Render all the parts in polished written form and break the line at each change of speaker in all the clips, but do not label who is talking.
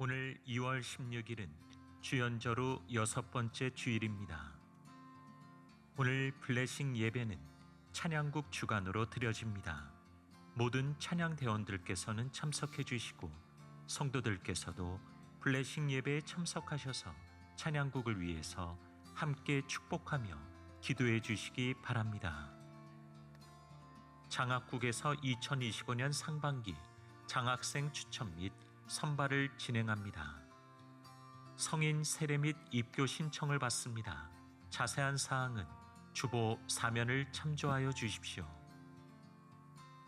오늘 2월 16일은 주연절후 6번째 주일입니다. 오늘 블레싱 예배는 찬양국 주간으로 드려집니다. 모든 찬양대원들께서는 참석해 주시고 성도들께서도 블레싱 예배에 참석하셔서 찬양국을 위해서 함께 축복하며 기도해 주시기 바랍니다. 장학국에서 2025년 상반기 장학생 추천 및 선발을 진행합니다. 성인 세례 및 입교 신청을 받습니다. 자세한 사항은 주보 사면을 참조하여 주십시오.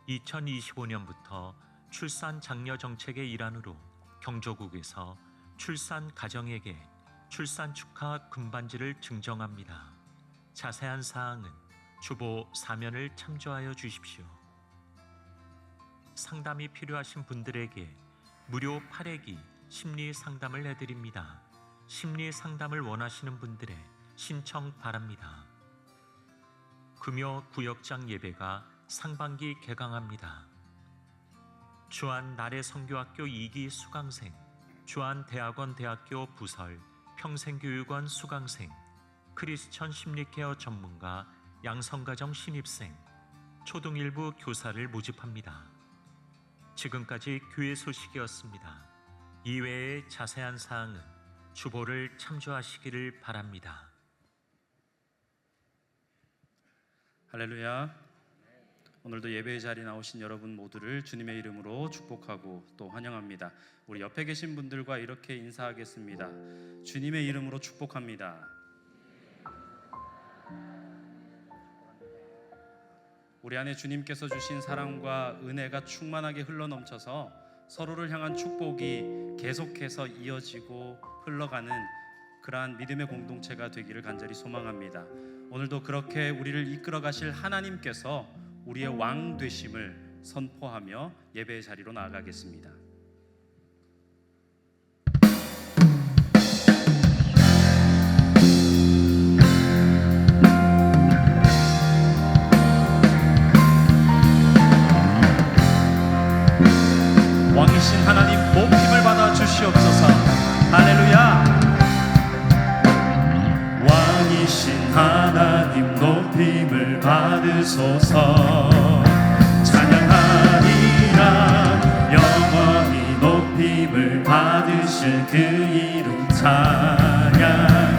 2025년부터 출산 장려 정책의 일환으로 경조국에서 출산 가정에게 출산 축하 금반지를 증정합니다. 자세한 사항은 주보 사면을 참조하여 주십시오. 상담이 필요하신 분들에게 무료 8회기 심리 상담을 해드립니다. 심리 상담을 원하시는 분들의 신청 바랍니다. 금요 구역장 예배가 상반기 개강합니다. 주안 나래 성교학교 2기 수강생, 주안 대학원 대학교 부설 평생교육원 수강생, 크리스천 심리케어 전문가 양성가정 신입생, 초등일부 교사를 모집합니다. 지금까지 교회 소식이었습니다. 이외의 자세한 사항은 주보를 참조하시기를 바랍니다.
할렐루야. 오늘도 예배의 자리에 나오신 여러분 모두를 주님의 이름으로 축복하고 또 환영합니다. 우리 옆에 계신 분들과 이렇게 인사하겠습니다. 주님의 이름으로 축복합니다. 우리 안에 주님께서 주신 사랑과 은혜가 충만하게 흘러넘쳐서 서로를 향한 축복이 계속해서 이어지고 흘러가는 그러한 믿음의 공동체가 되기를 간절히 소망합니다. 오늘도 그렇게 우리를 이끌어 가실 하나님께서 우리의 왕 되심을 선포하며 예배의 자리로 나아가겠습니다. 왕이신 하나님 높임을 받아 주시옵소서. 할렐루야. 왕이신 하나님 높임을 받으소서. 찬양하리라. 영원히 높임을 받으실 그 이름 찬양하리라.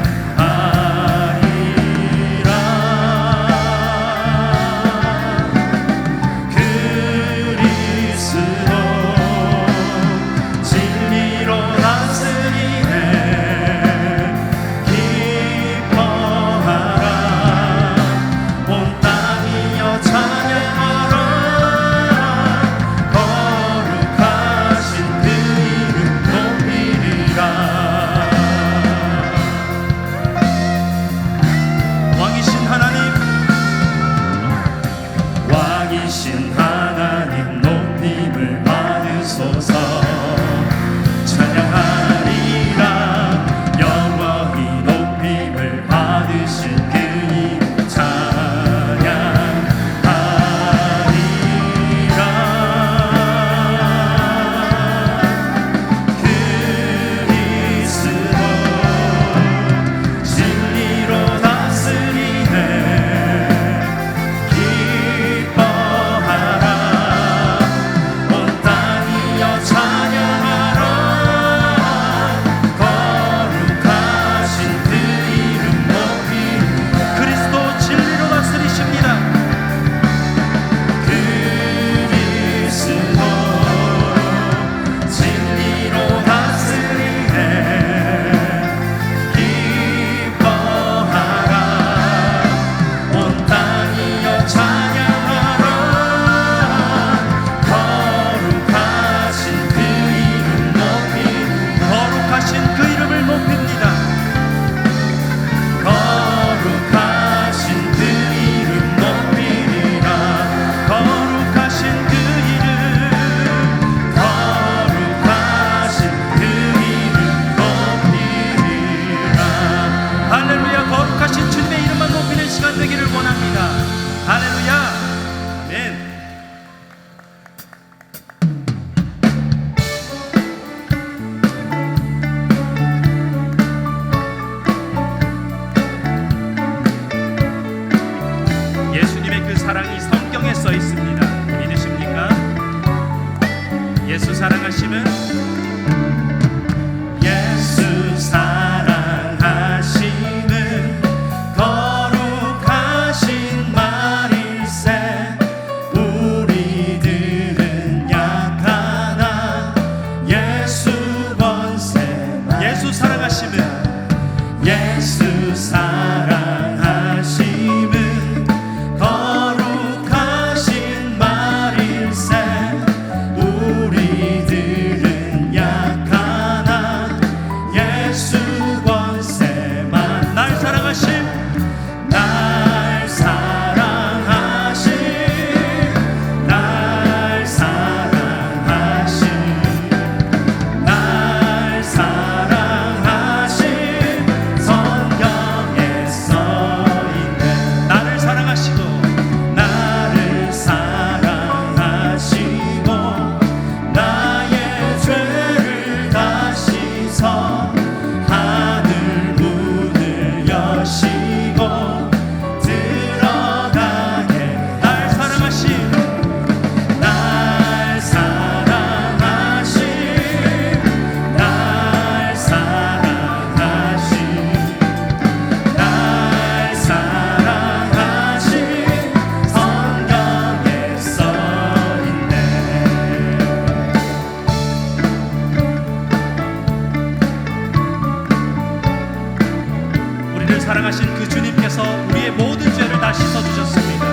기뻐하라. 온 땅
사랑하심은
예수 사랑하심은 거룩하신 말일세. 우리들은 약하나 예수 권세만.
예수 사랑하심은
예수 사랑하심은 거룩하신 말일세. 우리들은 약하나 예수 권세만.
날 사랑하심
날 사랑하심 날 사랑하심 날 사랑하심 성경에 써있네.
나를 사랑하시고
나를 사랑하시고 나의 죄를 다 씻어 하늘 문을 여시고 들어가게.
날 사랑하심
날 사랑하심 날 사랑하심 날 사랑하심 성경에 써있네.
우리를 사랑하신 그 주님께서 우리의 모든 죄를 다 씻어주셨습니다.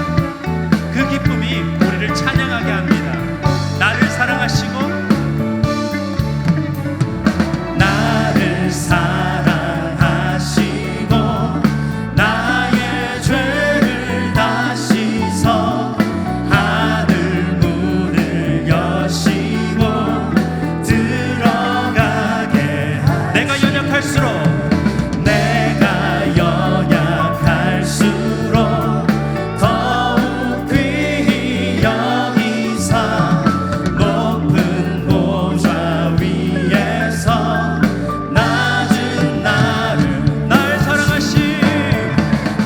그 기쁨이 우리를 찬양하게 합니다. 나를 사랑하시고
나를 사랑하시고 나의 죄를 다 씻어 하늘 문을 여시고 들어가게 하시.
내가 연약할수록
내가 연약할수록 더욱 귀히 여기사 높은 보좌 위에서 낮은 나를.
날 사랑하심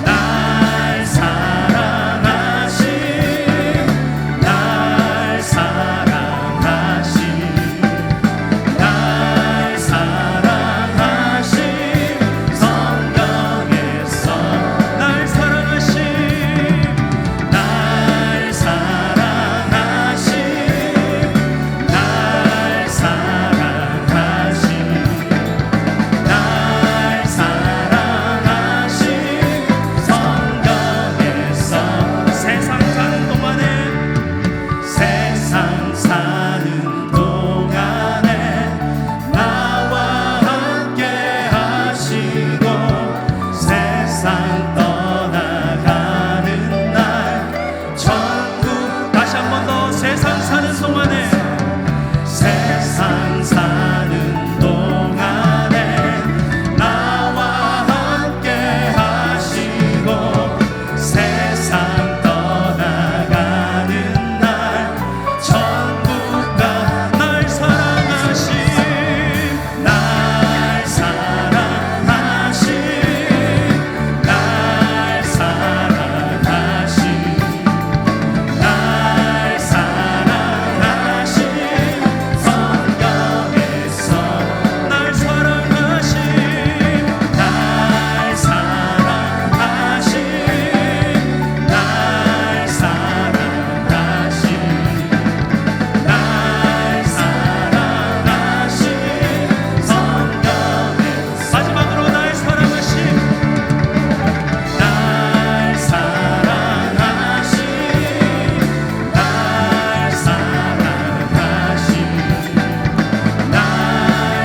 날 사랑하심 날 사랑하심 날 사랑하심 성경에서.
날 사랑하심
날 사랑하심 날 사랑하심 날 사랑하심 성경에서.
세상 사는 동안에
세상 사는 동안에 나와 함께 하시고 세상 떠나가는 날 천국.
다시 한 번 더 세상 사는 동안에
세상 사는 동안에 나와 함께 하시고 세상 떠나가는 날 천국 가.
날 사랑하심
날 사랑하심 날 사랑하심 날 사랑하심 성경에서.
날 사랑하심
날 사랑하심 날 사랑하심 날 사랑하심 성경에서.
마지막으로 날 사랑하심
날 사랑하심 날 사랑하심 날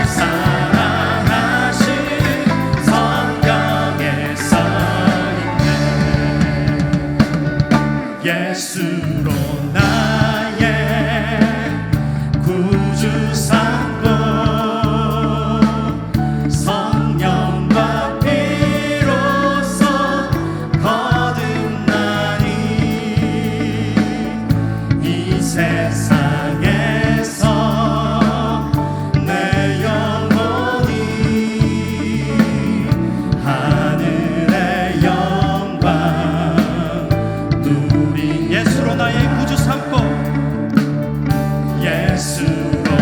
사랑하심 성경에서 있네. 예수로 나의 구주 삼고 성령과 피로써 거듭나니 이 세상에서 내 영혼이 하늘의 영광 누리.
예수로 나의 구주 삼고
예수로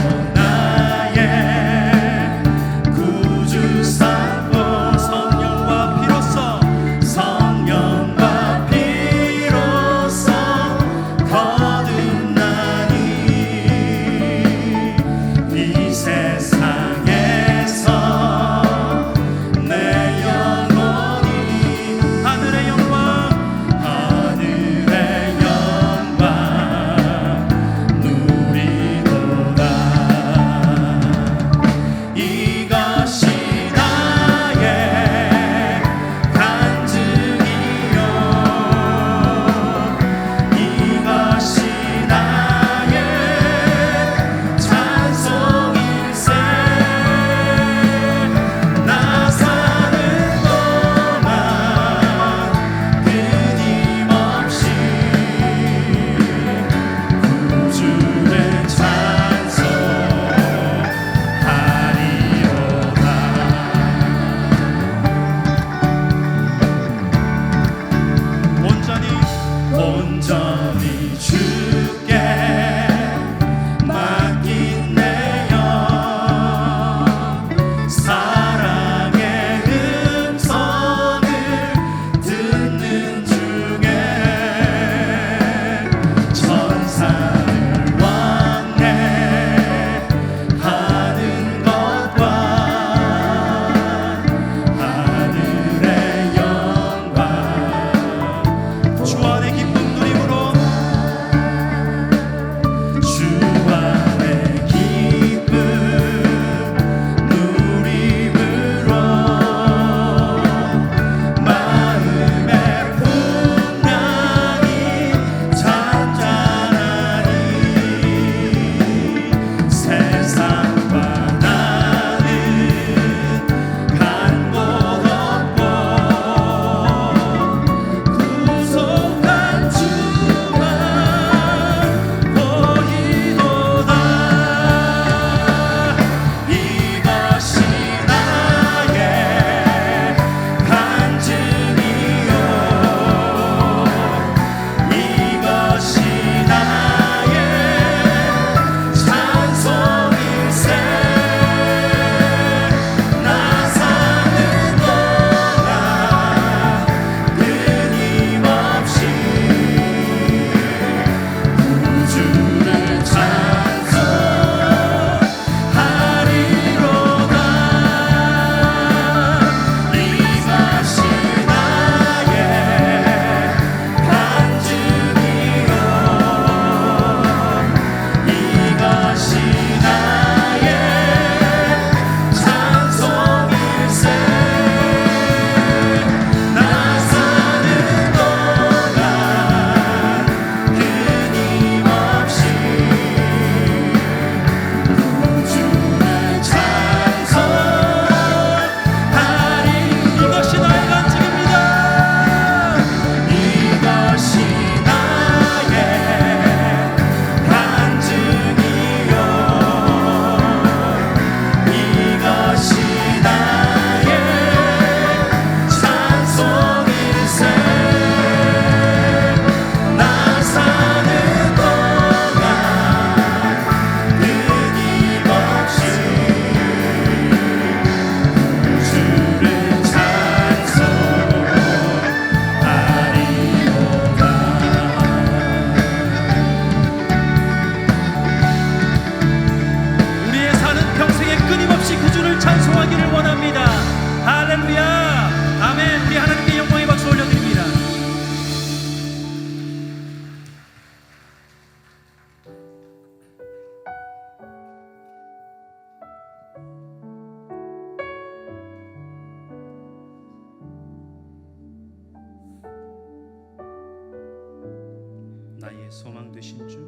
소망 되신 주,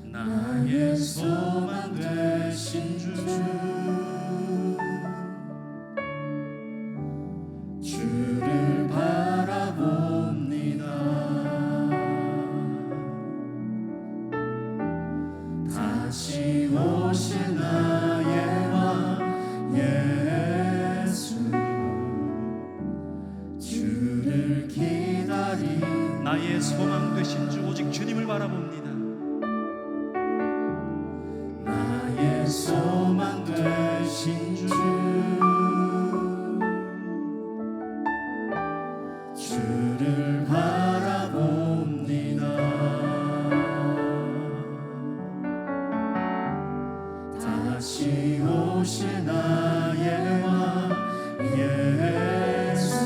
나의 소망 되신 주, 주를 바라봅니다. 다시 오실 나의 왕 예수, 주를 기다리.
나의 소망 되신 주, 오직 주님을 바라봅니다.
나의 소망 되신 주, 주를 바라봅니다. 다시 오실 나의 왕 예수,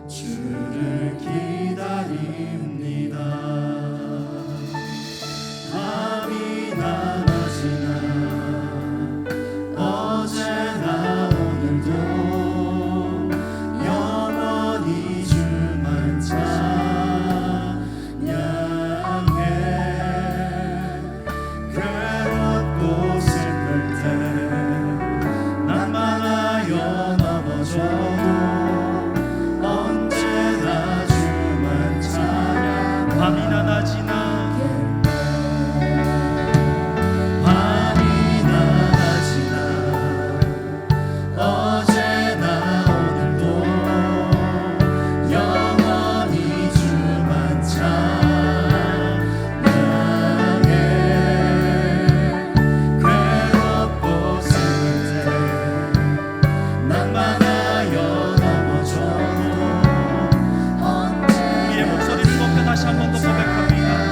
주를 기다립니다. 밤이나 낮이나 어제나 오늘도 영원히 주만 찬양해. 괴롭고 슬플 때 난만하여 넘어져도 언제나 주만 찬양.
밤이나 낮이나
밤이나 낮이나 어제나 오늘도 영원히 주만 찬양해. 괴롭고 슬플 때 난만하여 넘어져도
우리의 목소리를 높여 다시 한 번 더 고백합니다.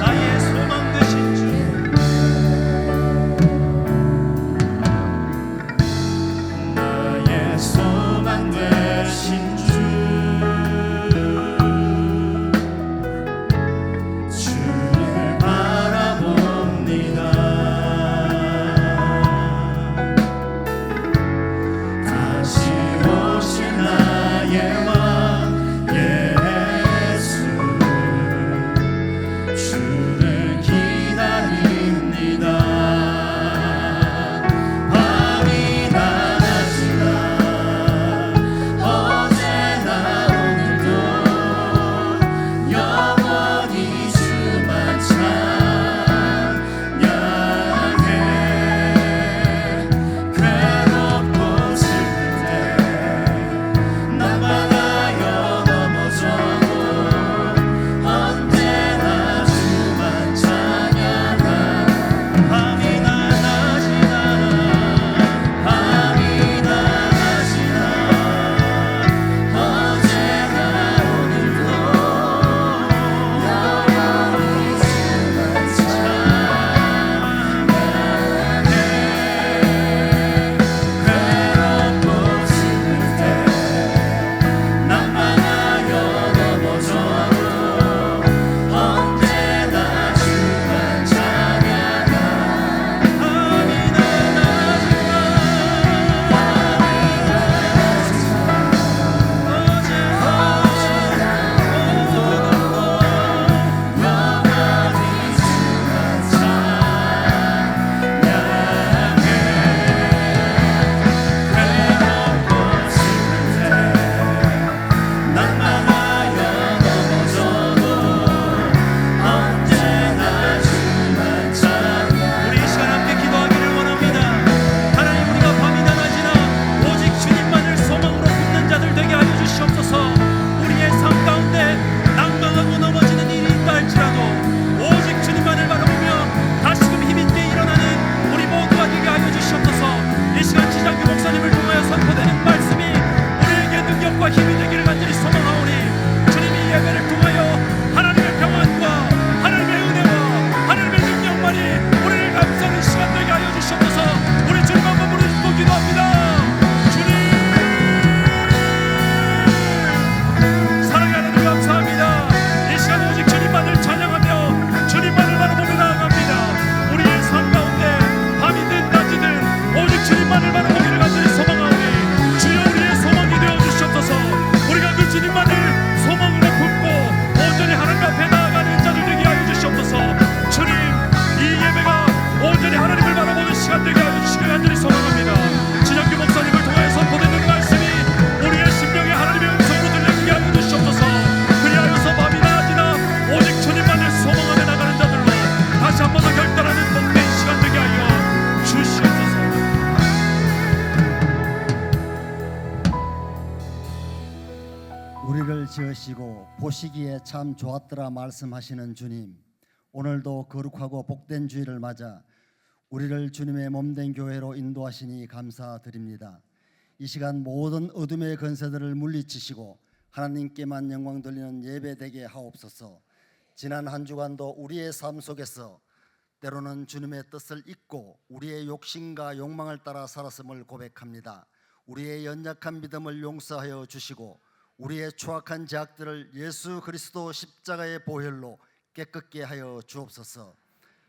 들으시고 보시기에 참 좋았더라 말씀하시는 주님, 오늘도 거룩하고 복된 주일을 맞아 우리를 주님의 몸된 교회로 인도하시니 감사드립니다. 이 시간 모든 어둠의 권세들을 물리치시고 하나님께만 영광 돌리는 예배되게 하옵소서. 지난 한 주간도 우리의 삶 속에서 때로는 주님의 뜻을 잊고 우리의 욕심과 욕망을 따라 살았음을 고백합니다. 우리의 연약한 믿음을 용서하여 주시고 우리의 추악한 죄악들을 예수 그리스도 십자가의 보혈로 깨끗게 하여 주옵소서.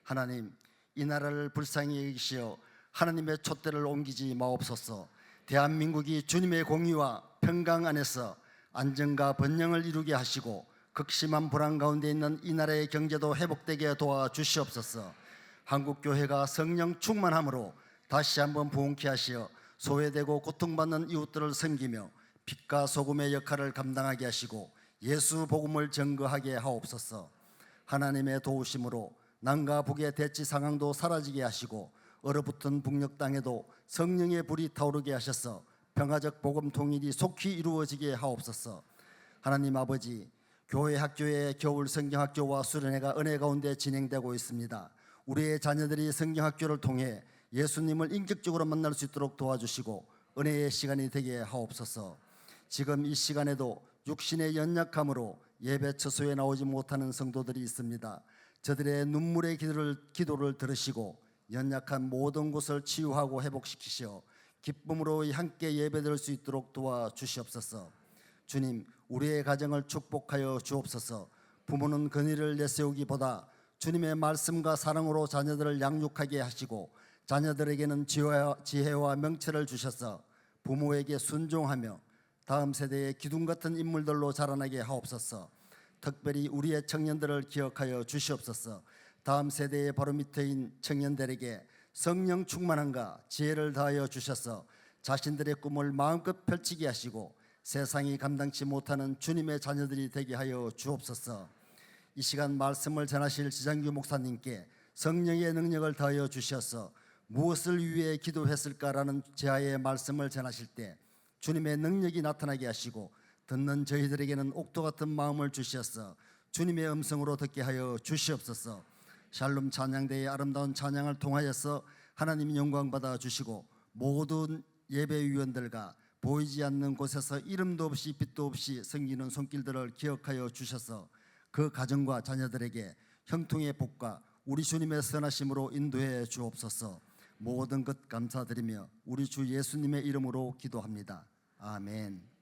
하나님, 이 나라를 불쌍히 여기시어 하나님의 촛대를 옮기지 마옵소서. 대한민국이 주님의 공의와 평강 안에서 안정과 번영을 이루게 하시고 극심한 불안 가운데 있는 이 나라의 경제도 회복되게 도와주시옵소서. 한국교회가 성령 충만함으로 다시 한번 부흥케 하시어 소외되고 고통받는 이웃들을 섬기며 빛과 소금의 역할을 감당하게 하시고 예수 복음을 증거하게 하옵소서. 하나님의 도우심으로 남과 북의 대치 상황도 사라지게 하시고 얼어붙은 북녘 땅에도 성령의 불이 타오르게 하셔서 평화적 복음 통일이 속히 이루어지게 하옵소서. 하나님 아버지, 교회 학교의 겨울 성경학교와 수련회가 은혜 가운데 진행되고 있습니다. 우리의 자녀들이 성경학교를 통해 예수님을 인격적으로 만날 수 있도록 도와주시고 은혜의 시간이 되게 하옵소서. 지금 이 시간에도 육신의 연약함으로 예배 처소에 나오지 못하는 성도들이 있습니다. 저들의 눈물의 기도를 들으시고 연약한 모든 곳을 치유하고 회복시키시어 기쁨으로 함께 예배드릴 수 있도록 도와주시옵소서. 주님, 우리의 가정을 축복하여 주옵소서. 부모는 근위를 내세우기보다 주님의 말씀과 사랑으로 자녀들을 양육하게 하시고 자녀들에게는 지혜와 명철을 주셔서 부모에게 순종하며 다음 세대의 기둥 같은 인물들로 자라나게 하옵소서. 특별히 우리의 청년들을 기억하여 주시옵소서. 다음 세대의 바로 밑에인 청년들에게 성령 충만함과 지혜를 다하여 주셔서 자신들의 꿈을 마음껏 펼치게 하시고 세상이 감당치 못하는 주님의 자녀들이 되게 하여 주옵소서. 이 시간 말씀을 전하실 지장규 목사님께 성령의 능력을 더하여 주셔서 무엇을 위해 기도했을까라는 제아의 말씀을 전하실 때 주님의 능력이 나타나게 하시고 듣는 저희들에게는 옥토 같은 마음을 주셔서 주님의 음성으로 듣게 하여 주시옵소서. 샬롬 찬양대의 아름다운 찬양을 통하여서 하나님 영광 받아 주시고 모든 예배위원들과 보이지 않는 곳에서 이름도 없이 빛도 없이 섬기는 손길들을 기억하여 주셔서 그 가정과 자녀들에게 형통의 복과 우리 주님의 선하심으로 인도해 주옵소서. 모든 것 감사드리며 우리 주 예수님의 이름으로 기도합니다. 아멘.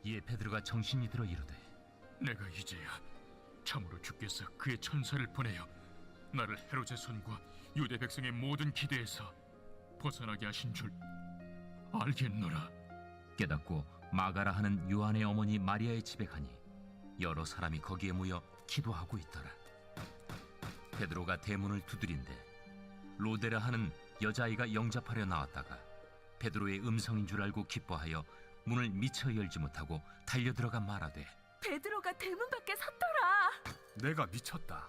이에 베드로가 정신이 들어 이르되
내가 이제야 참으로 주께서 그의 천사를 보내어 나를 헤롯의 손과 유대 백성의 모든 기대에서 벗어나게 하신 줄 알겠노라.
깨닫고 마가라 하는 요한의 어머니 마리아의 집에 가니 여러 사람이 거기에 모여 기도하고 있더라. 베드로가 대문을 두드린대 로데라 하는 여자아이가 영접하려 나왔다가 베드로의 음성인 줄 알고 기뻐하여 문을 미처 열지 못하고 달려들어가 말하되
베드로가 대문 밖에 섰더라.
내가 미쳤다.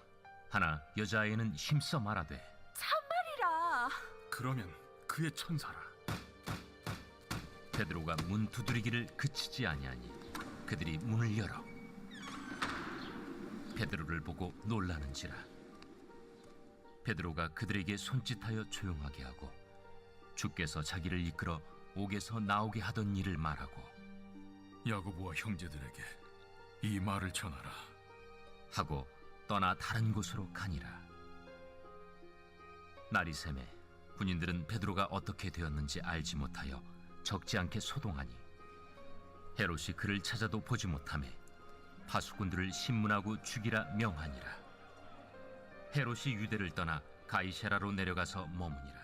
하나 여자아이는 힘써 말하되
참말이라.
그러면 그의 천사라.
베드로가 문 두드리기를 그치지 아니하니 그들이 문을 열어 베드로를 보고 놀라는지라. 베드로가 그들에게 손짓하여 조용하게 하고 주께서 자기를 이끌어 옥에서 나오게 하던 일을 말하고
야고보와 형제들에게 이 말을 전하라
하고 떠나 다른 곳으로 가니라. 날이 새매 군인들은 베드로가 어떻게 되었는지 알지 못하여 적지 않게 소동하니 헤롯이 그를 찾아도 보지 못하매 파수꾼들을 신문하고 죽이라 명하니라. 헤롯이 유대를 떠나 가이사라로 내려가서 머무니라.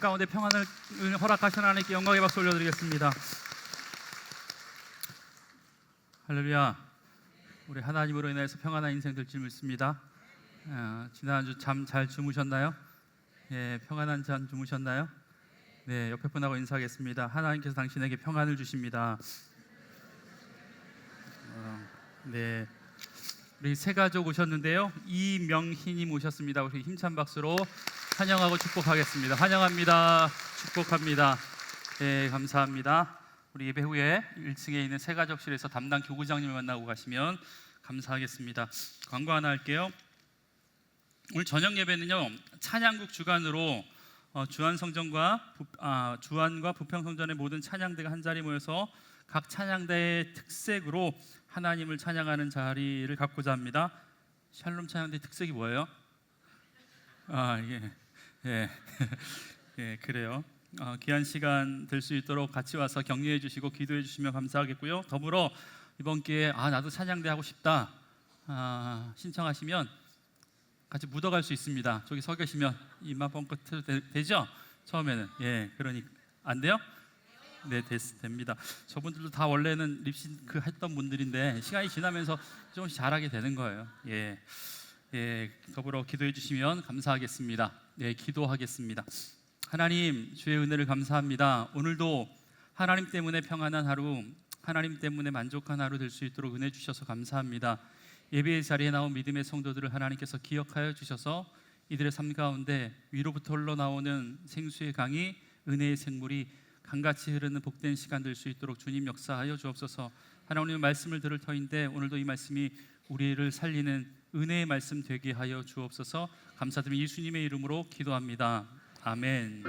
가운데 평안을 허락하신 하나님께 영광의 박수 올려드리겠습니다. 할렐루야. 우리 하나님으로 인해서 평안한 인생 될지 믿습니다. 지난주 잠 잘 주무셨나요? 예, 평안한 잠 주무셨나요? 네, 옆에 분하고 인사하겠습니다. 하나님께서 당신에게 평안을 주십니다. 네, 우리 세 가족 오셨는데요. 이명희님 오셨습니다. 우리 힘찬 박수로 환영하고 축복하겠습니다. 환영합니다. 축복합니다. 네, 감사합니다. 우리 예배 후에 1층에 있는 세 가족실에서 담당 교구장님을 만나고 가시면 감사하겠습니다. 광고 하나 할게요. 오늘 저녁 예배는요, 찬양국 주간으로 주안과 부평성전의 모든 찬양대가 한 자리 모여서 각 찬양대의 특색으로 하나님을 찬양하는 자리를 갖고자 합니다. 샬롬 찬양대 특색이 뭐예요? 예, 예, 그래요. 귀한 시간 될 수 있도록 같이 와서 격려해 주시고 기도해 주시면 감사하겠고요. 더불어 이번 기회에 나도 찬양대 하고 싶다 신청하시면 같이 묻어갈 수 있습니다. 저기 서 계시면 입만 뻥긋 되죠? 처음에는 그러니 안 돼요? 네, 됩니다. 저분들도 다 원래는 립싱크 했던 분들인데 시간이 지나면서 조금씩 잘하게 되는 거예요. 더불어 기도해 주시면 감사하겠습니다. 기도하겠습니다. 하나님, 주의 은혜를 감사합니다. 오늘도 하나님 때문에 평안한 하루, 하나님 때문에 만족한 하루 될 수 있도록 은혜 주셔서 감사합니다. 예배의 자리에 나온 믿음의 성도들을 하나님께서 기억하여 주셔서 이들의 삶 가운데 위로부터 흘러나오는 생수의 강이, 은혜의 생물이 강같이 흐르는 복된 시간 될 수 있도록 주님 역사하여 주옵소서. 하나님의 말씀을 들을 터인데 오늘도 이 말씀이 우리를 살리는 은혜의 말씀 되게 하여 주옵소서. 감사드리며 예수님의 이름으로 기도합니다. 아멘.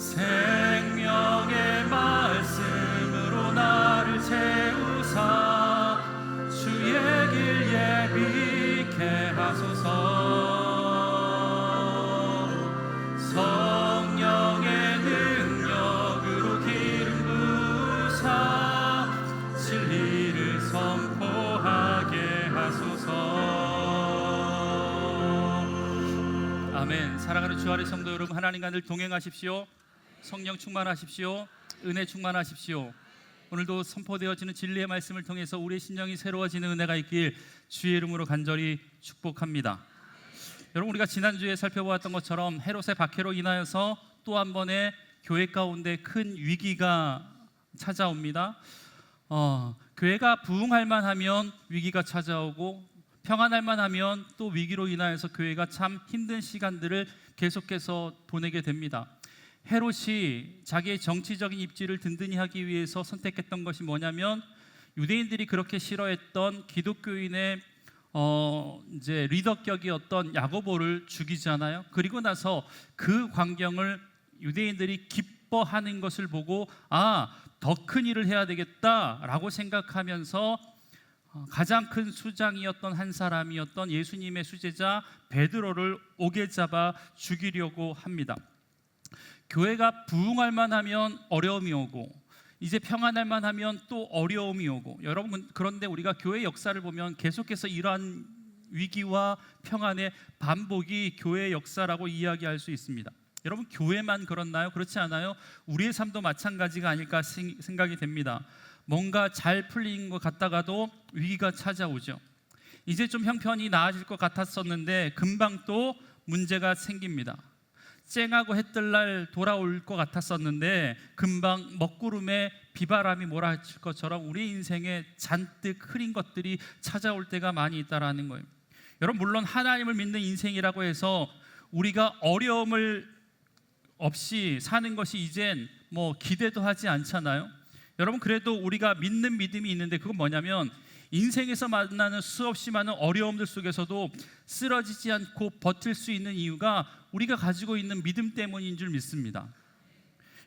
생명의 말씀으로 나를 채우사 주의 길 예비케 하소서. 성령의 능력으로 기름 부으사 진리를 선포하게 하소서. 아멘. 사랑하는 주 아래 성도 여러분, 하나님과 늘 동행하십시오. 성령 충만하십시오. 은혜 충만하십시오. 오늘도 선포되어지는 진리의 말씀을 통해서 우리의 심령이 새로워지는 은혜가 있길 주의 이름으로 간절히 축복합니다. 여러분, 우리가 지난주에 살펴보았던 것처럼 헤롯의 박해로 인하여서 또 한 번의 교회 가운데 큰 위기가 찾아옵니다. 교회가 부흥할 만하면 위기가 찾아오고 평안할 만하면 또 위기로 인하여서 교회가 참 힘든 시간들을 계속해서 보내게 됩니다. 헤롯이 자기의 정치적인 입지를 든든히 하기 위해서 선택했던 것이 뭐냐면, 유대인들이 그렇게 싫어했던 기독교인의 이제 리더격이었던 야고보를 죽이잖아요. 그리고 나서 그 광경을 유대인들이 기뻐하는 것을 보고 더 큰 일을 해야 되겠다라고 생각하면서 가장 큰 수장이었던 한 사람이었던 예수님의 수제자 베드로를 옥에 잡아 죽이려고 합니다. 교회가 부흥할 만하면 어려움이 오고 이제 평안할 만하면 또 어려움이 오고, 여러분, 그런데 우리가 교회 역사를 보면 계속해서 이러한 위기와 평안의 반복이 교회의 역사라고 이야기할 수 있습니다. 여러분, 교회만 그렇나요? 그렇지 않아요? 우리의 삶도 마찬가지가 아닐까 생각이 됩니다. 뭔가 잘 풀린 것 같다가도 위기가 찾아오죠. 이제 좀 형편이 나아질 것 같았었는데 금방 또 문제가 생깁니다. 쨍하고 해뜰 날 돌아올 것 같았었는데 금방 먹구름에 비바람이 몰아칠 것처럼 우리 인생에 잔뜩 흐린 것들이 찾아올 때가 많이 있다라는 거예요. 여러분, 물론 하나님을 믿는 인생이라고 해서 우리가 어려움을 없이 사는 것이 이젠 기대도 하지 않잖아요. 여러분, 그래도 우리가 믿는 믿음이 있는데 그건 뭐냐면, 인생에서 만나는 수없이 많은 어려움들 속에서도 쓰러지지 않고 버틸 수 있는 이유가 우리가 가지고 있는 믿음 때문인 줄 믿습니다.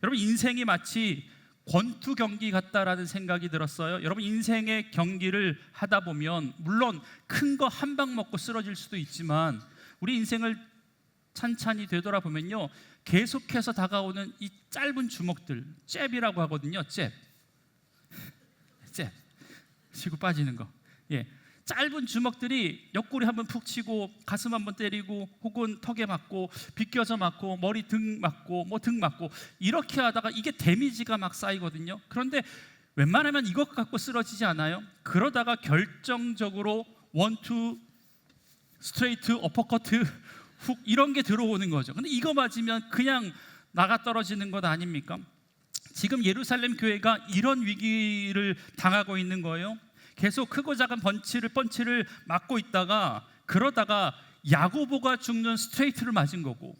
여러분, 인생이 마치 권투 경기 같다라는 생각이 들었어요. 여러분, 인생의 경기를 하다 보면 물론 큰 거 한 방 먹고 쓰러질 수도 있지만 우리 인생을 찬찬히 되돌아보면요, 계속해서 다가오는 이 짧은 주먹들, 잽이라고 하거든요. 잽 치고 빠지는 거. 짧은 주먹들이 옆구리 한번 푹 치고 가슴 한번 때리고 혹은 턱에 맞고 비껴서 맞고 머리 등 맞고 등 맞고 이렇게 하다가 이게 데미지가 막 쌓이거든요. 그런데 웬만하면 이것 갖고 쓰러지지 않아요. 그러다가 결정적으로 원투 스트레이트 어퍼커트 훅 이런 게 들어오는 거죠. 근데 이거 맞으면 그냥 나가 떨어지는 것 아닙니까? 지금 예루살렘 교회가 이런 위기를 당하고 있는 거예요. 계속 크고 작은 펀치를 맞고 있다가 그러다가 야고보가 죽는 스트레이트를 맞은 거고,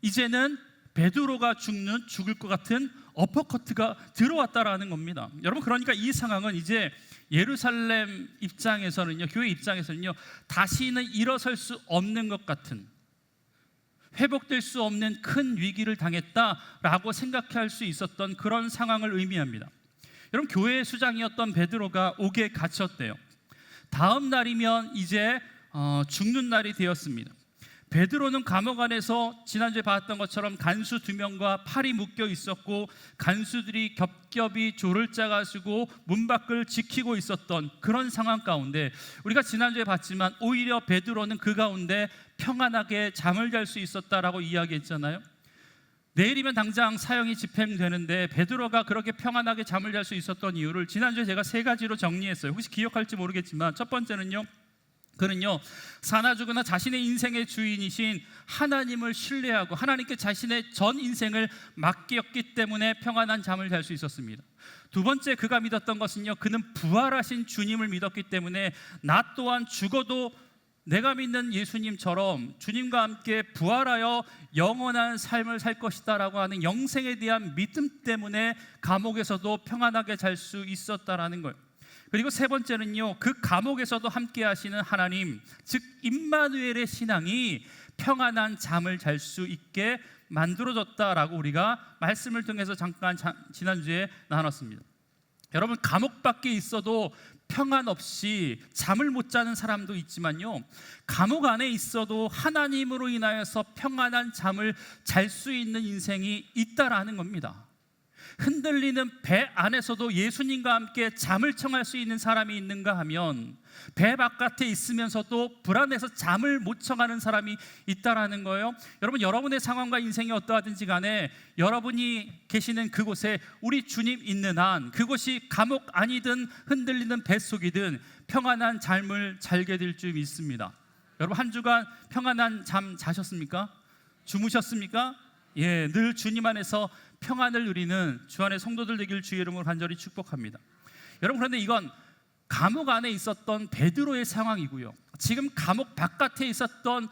이제는 베드로가 죽을 것 같은 어퍼커트가 들어왔다라는 겁니다. 여러분, 그러니까 이 상황은 이제 예루살렘 입장에서는요, 교회 입장에서는요, 다시는 일어설 수 없는 것 같은, 회복될 수 없는 큰 위기를 당했다라고 생각할 수 있었던 그런 상황을 의미합니다. 여러분, 교회의 수장이었던 베드로가 옥에 갇혔대요. 다음 날이면 이제 죽는 날이 되었습니다. 베드로는 감옥 안에서 지난주에 봤던 것처럼 간수 2명과 팔이 묶여 있었고, 간수들이 겹겹이 조를 짜가지고 문 밖을 지키고 있었던 그런 상황 가운데, 우리가 지난주에 봤지만 오히려 베드로는 그 가운데 평안하게 잠을 잘 수 있었다라고 이야기했잖아요. 내일이면 당장 사형이 집행되는데 베드로가 그렇게 평안하게 잠을 잘 수 있었던 이유를 지난주에 제가 3가지로 정리했어요. 혹시 기억할지 모르겠지만, 첫 번째는요, 그는요, 사나 죽으나 자신의 인생의 주인이신 하나님을 신뢰하고 하나님께 자신의 전 인생을 맡겼기 때문에 평안한 잠을 잘 수 있었습니다. 두 번째, 그가 믿었던 것은요, 그는 부활하신 주님을 믿었기 때문에 나 또한 죽어도 내가 믿는 예수님처럼 주님과 함께 부활하여 영원한 삶을 살 것이다 라고 하는 영생에 대한 믿음 때문에 감옥에서도 평안하게 잘 수 있었다라는 거예요. 그리고 세 번째는요, 그 감옥에서도 함께 하시는 하나님, 즉 임마누엘의 신앙이 평안한 잠을 잘 수 있게 만들어졌다라고 우리가 말씀을 통해서 잠깐 지난주에 나눴습니다. 여러분, 감옥 밖에 있어도 평안 없이 잠을 못 자는 사람도 있지만요, 감옥 안에 있어도 하나님으로 인하여서 평안한 잠을 잘 수 있는 인생이 있다라는 겁니다. 흔들리는 배 안에서도 예수님과 함께 잠을 청할 수 있는 사람이 있는가 하면, 배 바깥에 있으면서도 불안해서 잠을 못 청하는 사람이 있다라는 거예요. 여러분, 여러분의 상황과 인생이 어떠하든지 간에 여러분이 계시는 그곳에 우리 주님 있는 한, 그곳이 감옥 아니든 흔들리는 뱃속이든 평안한 잠을 잘게 될 줄 믿습니다. 여러분, 한 주간 평안한 잠 자셨습니까? 주무셨습니까? 예, 늘 주님 안에서 평안을 누리는 주 안의 성도들 되길 주의 이름으로 간절히 축복합니다. 여러분, 그런데 이건 감옥 안에 있었던 베드로의 상황이고요, 지금 감옥 바깥에 있었던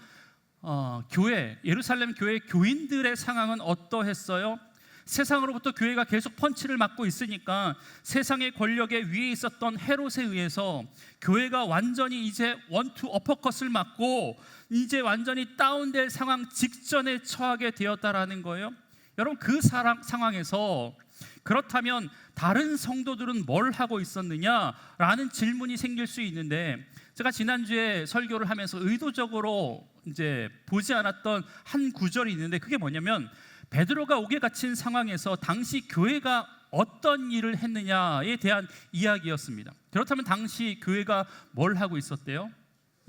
교회, 예루살렘 교회 교인들의 상황은 어떠했어요? 세상으로부터 교회가 계속 펀치를 맞고 있으니까 세상의 권력에 위에 있었던 헤롯에 의해서 교회가 완전히 이제 원투 어퍼컷을 맞고 이제 완전히 다운될 상황 직전에 처하게 되었다라는 거예요. 여러분, 그 상황에서 그렇다면 다른 성도들은 뭘 하고 있었느냐라는 질문이 생길 수 있는데, 제가 지난주에 설교를 하면서 의도적으로 이제 보지 않았던 한 구절이 있는데, 그게 뭐냐면 베드로가 옥에 갇힌 상황에서 당시 교회가 어떤 일을 했느냐에 대한 이야기였습니다. 그렇다면 당시 교회가 뭘 하고 있었대요?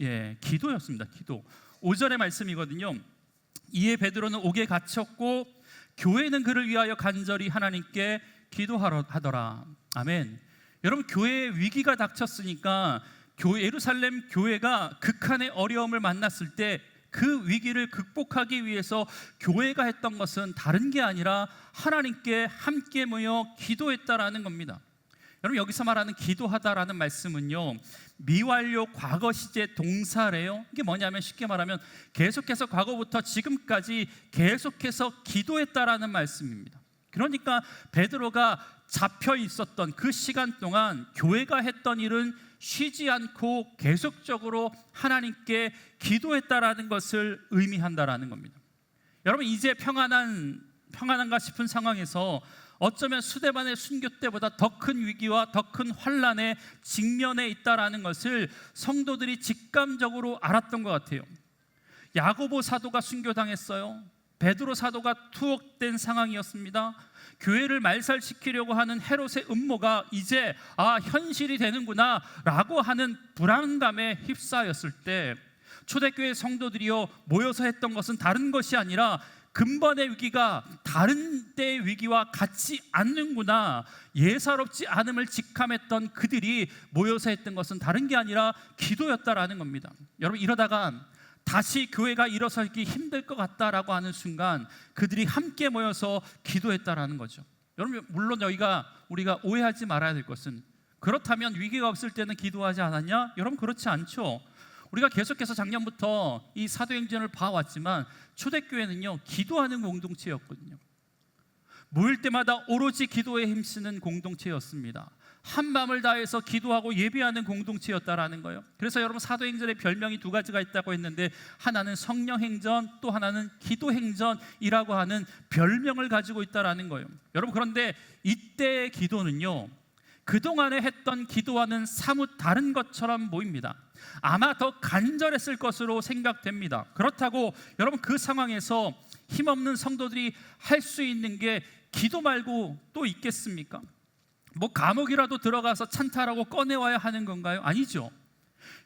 예, 기도였습니다. 기도. 5절의 말씀이거든요. 이에 베드로는 옥에 갇혔고 교회는 그를 위하여 간절히 하나님께 기도하더라. 아멘. 여러분, 교회에 위기가 닥쳤으니까 예루살렘 교회가 극한의 어려움을 만났을 때 그 위기를 극복하기 위해서 교회가 했던 것은 다른 게 아니라 하나님께 함께 모여 기도했다라는 겁니다. 여러분, 여기서 말하는 기도하다라는 말씀은요, 미완료 과거 시제 동사래요. 이게 뭐냐면 쉽게 말하면 계속해서 과거부터 지금까지 계속해서 기도했다라는 말씀입니다. 그러니까 베드로가 잡혀 있었던 그 시간 동안 교회가 했던 일은 쉬지 않고 계속적으로 하나님께 기도했다라는 것을 의미한다라는 겁니다. 여러분, 이제 평안한가 싶은 상황에서 어쩌면 스데반의 순교 때보다 더 큰 위기와 더 큰 환난에 직면해 있다라는 것을 성도들이 직감적으로 알았던 것 같아요. 야고보 사도가 순교당했어요. 베드로 사도가 투옥된 상황이었습니다. 교회를 말살시키려고 하는 헤롯의 음모가 이제 현실이 되는구나 라고 하는 불안감에 휩싸였을 때, 초대교회 성도들이요 모여서 했던 것은 다른 것이 아니라 근본의 위기가 다른 때의 위기와 같지 않는구나, 예사롭지 않음을 직감했던 그들이 모여서 했던 것은 다른 게 아니라 기도였다라는 겁니다. 여러분, 이러다가 다시 교회가 일어서기 힘들 것 같다라고 하는 순간 그들이 함께 모여서 기도했다라는 거죠. 여러분, 물론 우리가 오해하지 말아야 될 것은 그렇다면 위기가 없을 때는 기도하지 않았냐? 여러분 그렇지 않죠. 우리가 계속해서 작년부터 이 사도행전을 봐왔지만 초대교회는요 기도하는 공동체였거든요. 모일 때마다 오로지 기도에 힘쓰는 공동체였습니다. 한마음을 다해서 기도하고 예배하는 공동체였다라는 거예요. 그래서 여러분 사도행전의 별명이 두 가지가 있다고 했는데 하나는 성령행전, 또 하나는 기도행전이라고 하는 별명을 가지고 있다라는 거예요. 여러분 그런데 이때의 기도는요 그동안에 했던 기도와는 사뭇 다른 것처럼 보입니다. 아마 더 간절했을 것으로 생각됩니다. 그렇다고 여러분 그 상황에서 힘없는 성도들이 할 수 있는 게 기도 말고 또 있겠습니까? 뭐 감옥이라도 들어가서 찬탈하고 꺼내와야 하는 건가요? 아니죠.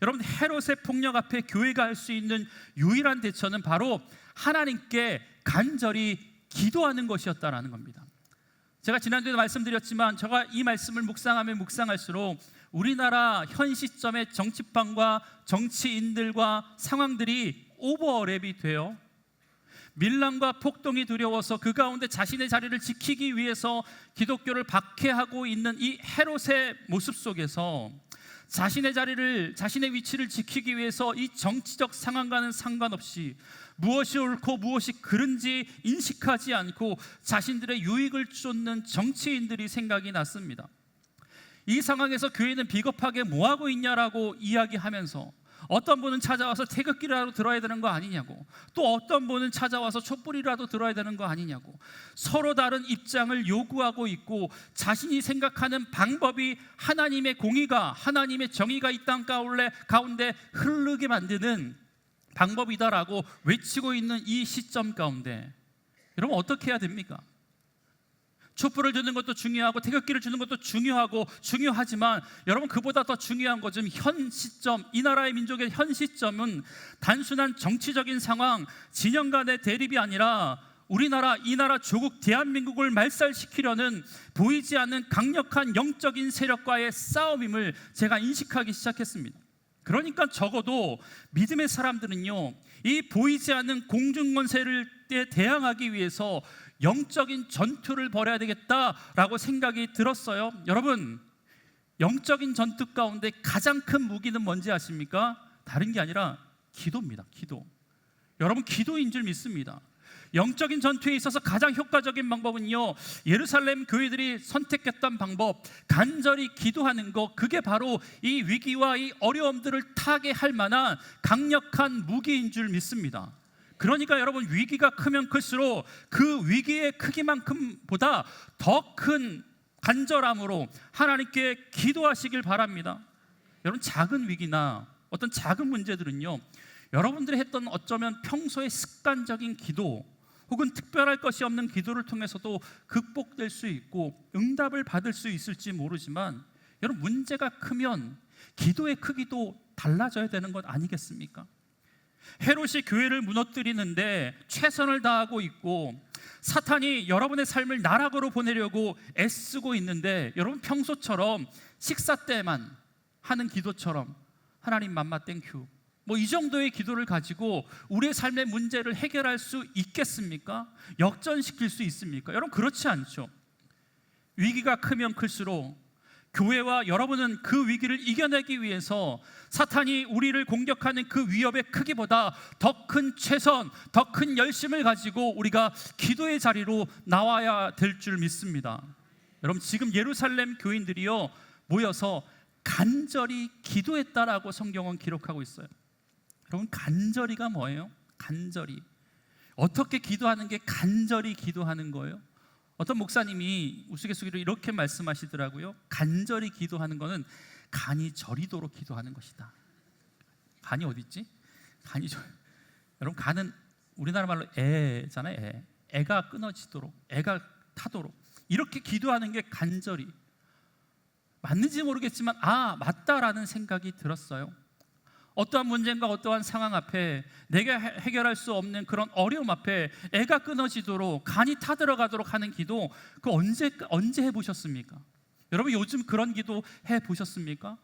여러분 헤롯의 폭력 앞에 교회가 할 수 있는 유일한 대처는 바로 하나님께 간절히 기도하는 것이었다라는 겁니다. 제가 지난주에도 말씀드렸지만 제가 이 말씀을 묵상하면 묵상할수록 우리나라 현 시점의 정치판과 정치인들과 상황들이 오버랩이 돼요. 밀란과 폭동이 두려워서 그 가운데 자신의 자리를 지키기 위해서 기독교를 박해하고 있는 이 헤롯의 모습 속에서 자신의 자리를, 자신의 위치를 지키기 위해서 이 정치적 상황과는 상관없이 무엇이 옳고 무엇이 그른지 인식하지 않고 자신들의 유익을 쫓는 정치인들이 생각이 났습니다. 이 상황에서 교회는 비겁하게 뭐하고 있냐라고 이야기하면서 어떤 분은 찾아와서 태극기라도 들어야 되는 거 아니냐고, 또 어떤 분은 찾아와서 촛불이라도 들어야 되는 거 아니냐고 서로 다른 입장을 요구하고 있고 자신이 생각하는 방법이 하나님의 공의가, 하나님의 정의가 이 땅 가운데 흐르게 만드는 방법이다라고 외치고 있는 이 시점 가운데 여러분 어떻게 해야 됩니까? 촛불을 드는 것도 중요하고 태극기를 주는 것도 중요하지만 여러분 그보다 더 중요한 것은 현 시점, 이 나라의 민족의 현 시점은 단순한 정치적인 상황, 진영 간의 대립이 아니라 우리나라, 이 나라 조국 대한민국을 말살시키려는 보이지 않는 강력한 영적인 세력과의 싸움임을 제가 인식하기 시작했습니다. 그러니까 적어도 믿음의 사람들은요 이 보이지 않는 공중권세를 대항하기 위해서 영적인 전투를 벌여야 되겠다라고 생각이 들었어요. 여러분 영적인 전투 가운데 가장 큰 무기는 뭔지 아십니까? 다른 게 아니라 기도입니다. 기도. 여러분 기도인 줄 믿습니다. 영적인 전투에 있어서 가장 효과적인 방법은요 예루살렘 교회들이 선택했던 방법, 간절히 기도하는 것, 그게 바로 이 위기와 이 어려움들을 타개할 만한 강력한 무기인 줄 믿습니다. 그러니까 여러분 위기가 크면 클수록 그 위기의 크기만큼보다 더 큰 간절함으로 하나님께 기도하시길 바랍니다. 여러분 작은 위기나 어떤 작은 문제들은요 여러분들이 했던 어쩌면 평소의 습관적인 기도 혹은 특별할 것이 없는 기도를 통해서도 극복될 수 있고 응답을 받을 수 있을지 모르지만 여러분 문제가 크면 기도의 크기도 달라져야 되는 것 아니겠습니까? 헤롯이 교회를 무너뜨리는데 최선을 다하고 있고 사탄이 여러분의 삶을 나락으로 보내려고 애쓰고 있는데 여러분 평소처럼 식사 때만 하는 기도처럼 하나님 맘마 땡큐 뭐 이 정도의 기도를 가지고 우리의 삶의 문제를 해결할 수 있겠습니까? 역전시킬 수 있습니까? 여러분 그렇지 않죠. 위기가 크면 클수록 교회와 여러분은 그 위기를 이겨내기 위해서 사탄이 우리를 공격하는 그 위협의 크기보다 더 큰 최선, 더 큰 열심을 가지고 우리가 기도의 자리로 나와야 될 줄 믿습니다. 여러분 지금 예루살렘 교인들이요 모여서 간절히 기도했다라고 성경은 기록하고 있어요. 여러분 간절히가 뭐예요? 간절히. 어떻게 기도하는 게 간절히 기도하는 거예요? 어떤 목사님이 우스갯소리로 이렇게 말씀하시더라고요. 간절히 기도하는 것은 간이 저리도록 기도하는 것이다. 간이 어디 있지? 간이 여러분 간은 우리나라 말로 애잖아요. 애가 끊어지도록, 애가 타도록 이렇게 기도하는 게 간절히. 맞는지 모르겠지만 맞다라는 생각이 들었어요. 어떠한 문제인가 어떠한 상황 앞에 내가 해결할 수 없는 그런 어려움 앞에 애가 끊어지도록 간이 타들어가도록 하는 기도 그 언제 해보셨습니까? 여러분 요즘 그런 기도 해보셨습니까?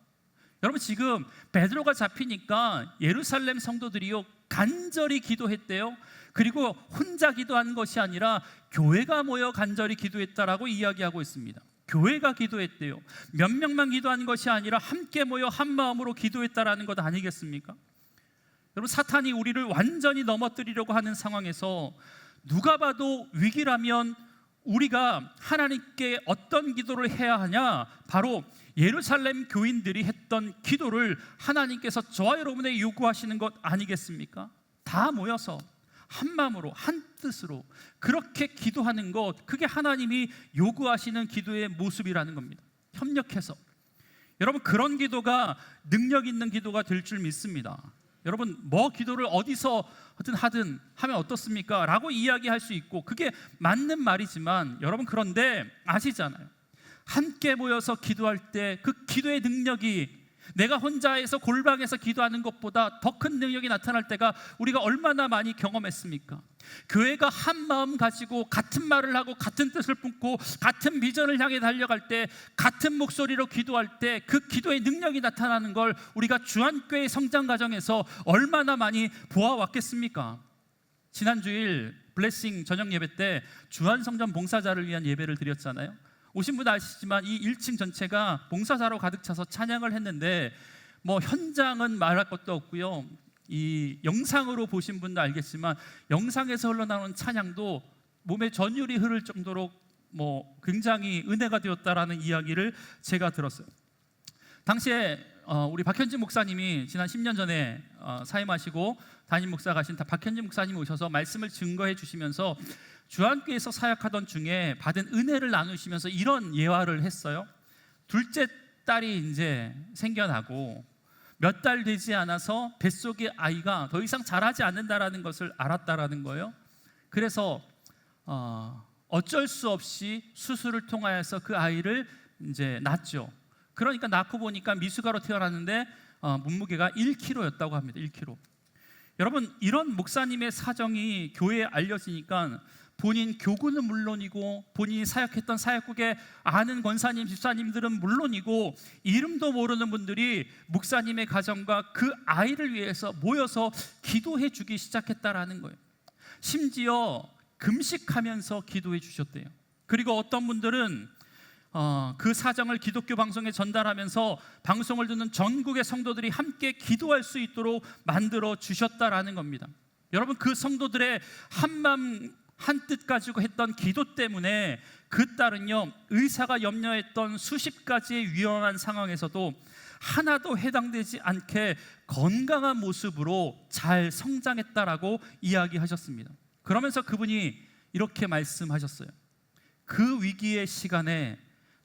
여러분 지금 베드로가 잡히니까 예루살렘 성도들이요 간절히 기도했대요. 그리고 혼자 기도한 것이 아니라 교회가 모여 간절히 기도했다라고 이야기하고 있습니다. 교회가 기도했대요. 몇 명만 기도한 것이 아니라 함께 모여 한 마음으로 기도했다라는 것 아니겠습니까? 여러분, 사탄이 우리를 완전히 넘어뜨리려고 하는 상황에서 누가 봐도 위기라면 우리가 하나님께 어떤 기도를 해야 하냐? 바로 예루살렘 교인들이 했던 기도를 하나님께서 저와 여러분에게 요구하시는 것 아니겠습니까? 다 모여서 한 마음으로 한 뜻으로 그렇게 기도하는 것, 그게 하나님이 요구하시는 기도의 모습이라는 겁니다. 협력해서. 여러분, 그런 기도가 능력 있는 기도가 될 줄 믿습니다. 여러분, 뭐 기도를 어디서 하든 하면 어떻습니까? 라고 이야기할 수 있고 그게 맞는 말이지만 여러분, 그런데 아시잖아요. 함께 모여서 기도할 때 그 기도의 능력이 내가 혼자에서 골방에서 기도하는 것보다 더 큰 능력이 나타날 때가 우리가 얼마나 많이 경험했습니까? 교회가 한 마음 가지고 같은 말을 하고 같은 뜻을 품고 같은 비전을 향해 달려갈 때 같은 목소리로 기도할 때 그 기도의 능력이 나타나는 걸 우리가 주한교회 성장 과정에서 얼마나 많이 보아왔겠습니까? 지난 주일 블레싱 저녁 예배 때 주한성전 봉사자를 위한 예배를 드렸잖아요. 오신 분 아시지만 이 1층 전체가 봉사자로 가득 차서 찬양을 했는데 뭐 현장은 말할 것도 없고요. 이 영상으로 보신 분도 알겠지만 영상에서 흘러나오는 찬양도 몸에 전율이 흐를 정도로 뭐 굉장히 은혜가 되었다라는 이야기를 제가 들었어요. 당시에 우리 박현진 목사님이 지난 10년 전에 사임하시고 담임 목사 가신 박현진 목사님이 오셔서 말씀을 증거해 주시면서 주한교회에서 사역하던 중에 받은 은혜를 나누시면서 이런 예화를 했어요. 둘째 딸이 이제 생겨나고 몇 달 되지 않아서 뱃속의 아이가 더 이상 자라지 않는다라는 것을 알았다라는 거예요. 그래서 어쩔 수 없이 수술을 통하여서 그 아이를 이제 낳죠. 그러니까 낳고 보니까 미숙아로 태어났는데 몸무게가 1kg였다고 합니다. 1kg. 여러분, 이런 목사님의 사정이 교회에 알려지니까 본인 교구는 물론이고 본인이 사역했던 사역국에 아는 권사님, 집사님들은 물론이고 이름도 모르는 분들이 목사님의 가정과 그 아이를 위해서 모여서 기도해 주기 시작했다라는 거예요. 심지어 금식하면서 기도해 주셨대요. 그리고 어떤 분들은 그 사정을 기독교 방송에 전달하면서 방송을 듣는 전국의 성도들이 함께 기도할 수 있도록 만들어 주셨다라는 겁니다. 여러분, 그 성도들의 한마음 한뜻 가지고 했던 기도 때문에 그 딸은요, 의사가 염려했던 수십 가지의 위험한 상황에서도 하나도 해당되지 않게 건강한 모습으로 잘 성장했다라고 이야기하셨습니다. 그러면서 그분이 이렇게 말씀하셨어요. 그 위기의 시간에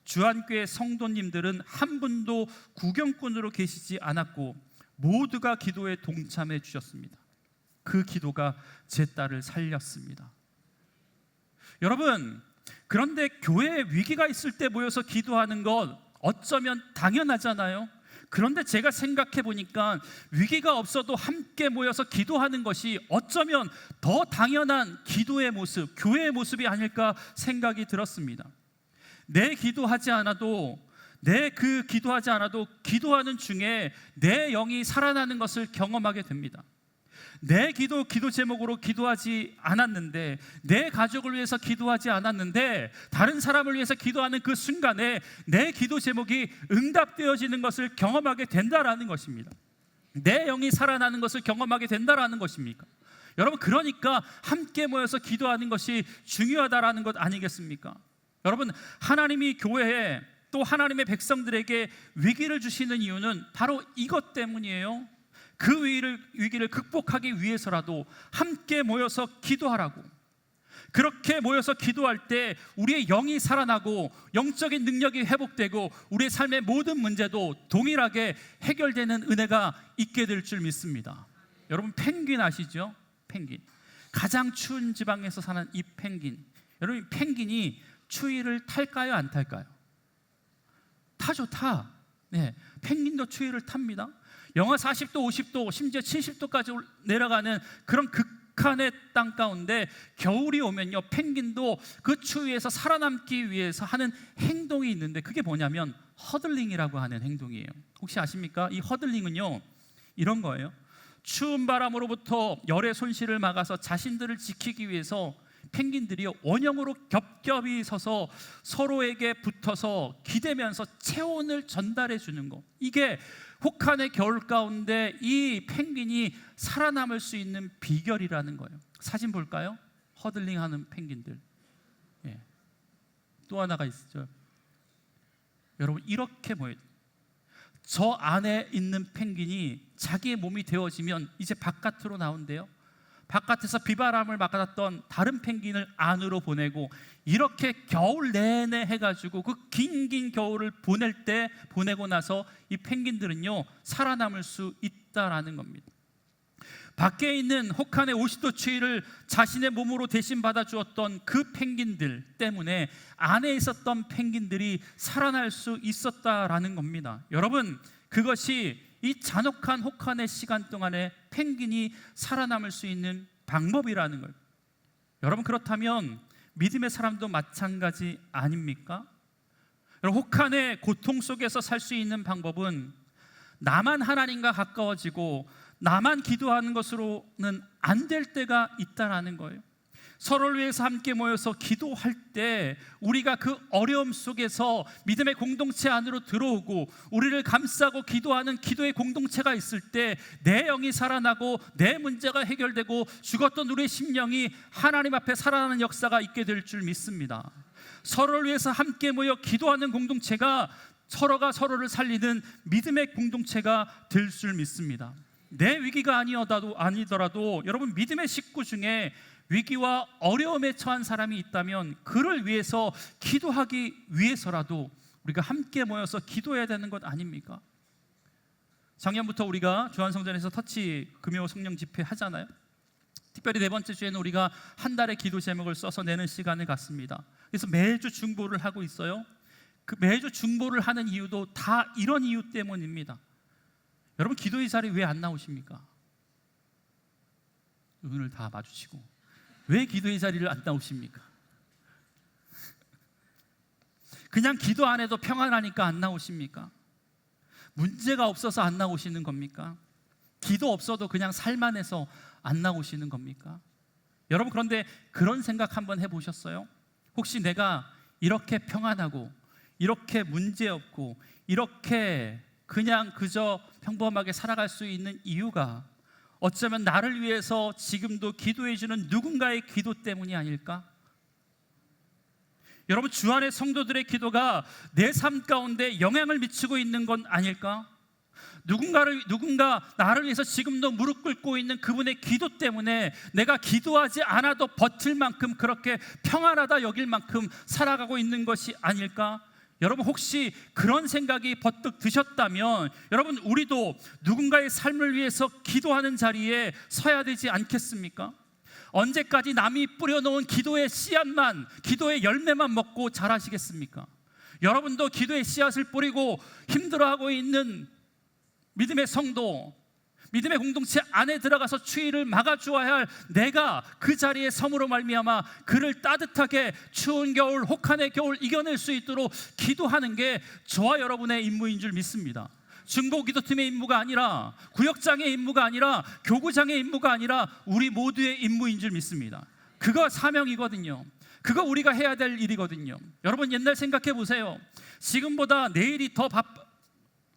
주한교회 성도님들은 한 분도 구경꾼으로 계시지 않았고 모두가 기도에 동참해 주셨습니다. 그 기도가 제 딸을 살렸습니다. 여러분, 그런데 교회에 위기가 있을 때 모여서 기도하는 것 어쩌면 당연하잖아요. 그런데 제가 생각해 보니까 위기가 없어도 함께 모여서 기도하는 것이 어쩌면 더 당연한 기도의 모습, 교회의 모습이 아닐까 생각이 들었습니다. 내 기도하지 않아도 기도하는 중에 내 영이 살아나는 것을 경험하게 됩니다. 내 기도 제목으로 기도하지 않았는데, 내 가족을 위해서 기도하지 않았는데 다른 사람을 위해서 기도하는 그 순간에 내 기도 제목이 응답되어지는 것을 경험하게 된다라는 것입니다. 내 영이 살아나는 것을 경험하게 된다라는 것입니까? 여러분, 그러니까 함께 모여서 기도하는 것이 중요하다라는 것 아니겠습니까? 여러분, 하나님이 교회에 또 하나님의 백성들에게 위기를 주시는 이유는 바로 이것 때문이에요. 그 위기를 극복하기 위해서라도 함께 모여서 기도하라고. 그렇게 모여서 기도할 때 우리의 영이 살아나고 영적인 능력이 회복되고 우리의 삶의 모든 문제도 동일하게 해결되는 은혜가 있게 될 줄 믿습니다. 여러분, 펭귄 아시죠? 펭귄. 가장 추운 지방에서 사는 이 펭귄. 여러분, 펭귄이 추위를 탈까요, 안 탈까요? 타죠, 타. 네, 펭귄도 추위를 탑니다. 영하 40도, 50도, 심지어 70도까지 내려가는 그런 극한의 땅 가운데 겨울이 오면요, 펭귄도 그 추위에서 살아남기 위해서 하는 행동이 있는데 그게 뭐냐면 허들링이라고 하는 행동이에요. 혹시 아십니까? 이 허들링은요, 이런 거예요. 추운 바람으로부터 열의 손실을 막아서 자신들을 지키기 위해서 펭귄들이 원형으로 겹겹이 서서 서로에게 붙어서 기대면서 체온을 전달해 주는 거, 이게 혹한의 겨울 가운데 이 펭귄이 살아남을 수 있는 비결이라는 거예요. 사진 볼까요? 허들링하는 펭귄들. 예. 또 하나가 있죠. 여러분, 이렇게 모여, 저 안에 있는 펭귄이 자기의 몸이 되어지면 이제 바깥으로 나온대요. 바깥에서 비바람을 맞았던 다른 펭귄을 안으로 보내고, 이렇게 겨울 내내 해가지고 그 긴 겨울을 보내고 나서 이 펭귄들은요 살아남을 수 있다라는 겁니다. 밖에 있는 혹한의 50도 추위를 자신의 몸으로 대신 받아주었던 그 펭귄들 때문에 안에 있었던 펭귄들이 살아날 수 있었다라는 겁니다. 여러분, 그것이 이 잔혹한 혹한의 시간 동안에 펭귄이 살아남을 수 있는 방법이라는 거예요. 여러분, 그렇다면 믿음의 사람도 마찬가지 아닙니까? 여러분, 혹한의 고통 속에서 살 수 있는 방법은 나만 하나님과 가까워지고 나만 기도하는 것으로는 안 될 때가 있다라는 거예요. 서로를 위해서 함께 모여서 기도할 때 우리가 그 어려움 속에서 믿음의 공동체 안으로 들어오고 우리를 감싸고 기도하는 기도의 공동체가 있을 때 내 영이 살아나고 내 문제가 해결되고 죽었던 우리의 심령이 하나님 앞에 살아나는 역사가 있게 될 줄 믿습니다. 서로를 위해서 함께 모여 기도하는 공동체가 서로가 서로를 살리는 믿음의 공동체가 될 줄 믿습니다. 내 위기가 아니더라도 여러분, 믿음의 식구 중에 위기와 어려움에 처한 사람이 있다면 그를 위해서 기도하기 위해서라도 우리가 함께 모여서 기도해야 되는 것 아닙니까? 작년부터 우리가 주한성전에서 터치 금요 성령 집회 하잖아요. 특별히 네 번째 주에는 우리가 한 달의 기도 제목을 써서 내는 시간을 갖습니다. 그래서 매주 중보를 하고 있어요. 그 매주 중보를 하는 이유도 다 이런 이유 때문입니다. 여러분, 기도의 자리에 왜 안 나오십니까? 눈을 다 마주치고 왜 기도의 자리를 안 나오십니까? 그냥 기도 안 해도 평안하니까 안 나오십니까? 문제가 없어서 안 나오시는 겁니까? 기도 없어도 그냥 살만해서 안 나오시는 겁니까? 여러분, 그런데 그런 생각 한번 해보셨어요? 혹시 내가 이렇게 평안하고 이렇게 문제없고 이렇게 그냥 그저 평범하게 살아갈 수 있는 이유가 어쩌면 나를 위해서 지금도 기도해 주는 누군가의 기도 때문이 아닐까? 여러분, 주 안의 성도들의 기도가 내 삶 가운데 영향을 미치고 있는 건 아닐까? 누군가 나를 위해서 지금도 무릎 꿇고 있는 그분의 기도 때문에 내가 기도하지 않아도 버틸 만큼, 그렇게 평안하다 여길 만큼 살아가고 있는 것이 아닐까? 여러분, 혹시 그런 생각이 버뜩 드셨다면 여러분, 우리도 누군가의 삶을 위해서 기도하는 자리에 서야 되지 않겠습니까? 언제까지 남이 뿌려놓은 기도의 씨앗만, 기도의 열매만 먹고 자라시겠습니까? 여러분도 기도의 씨앗을 뿌리고 힘들어하고 있는 믿음의 성도, 믿음의 공동체 안에 들어가서 추위를 막아주어야 할 내가 그 자리에 섬으로 말미암아 그를 따뜻하게 추운 겨울, 혹한의 겨울 이겨낼 수 있도록 기도하는 게 저와 여러분의 임무인 줄 믿습니다. 중보기도팀의 임무가 아니라, 구역장의 임무가 아니라, 교구장의 임무가 아니라 우리 모두의 임무인 줄 믿습니다. 그거 사명이거든요. 그거 우리가 해야 될 일이거든요. 여러분, 옛날 생각해 보세요. 지금보다 내일이 더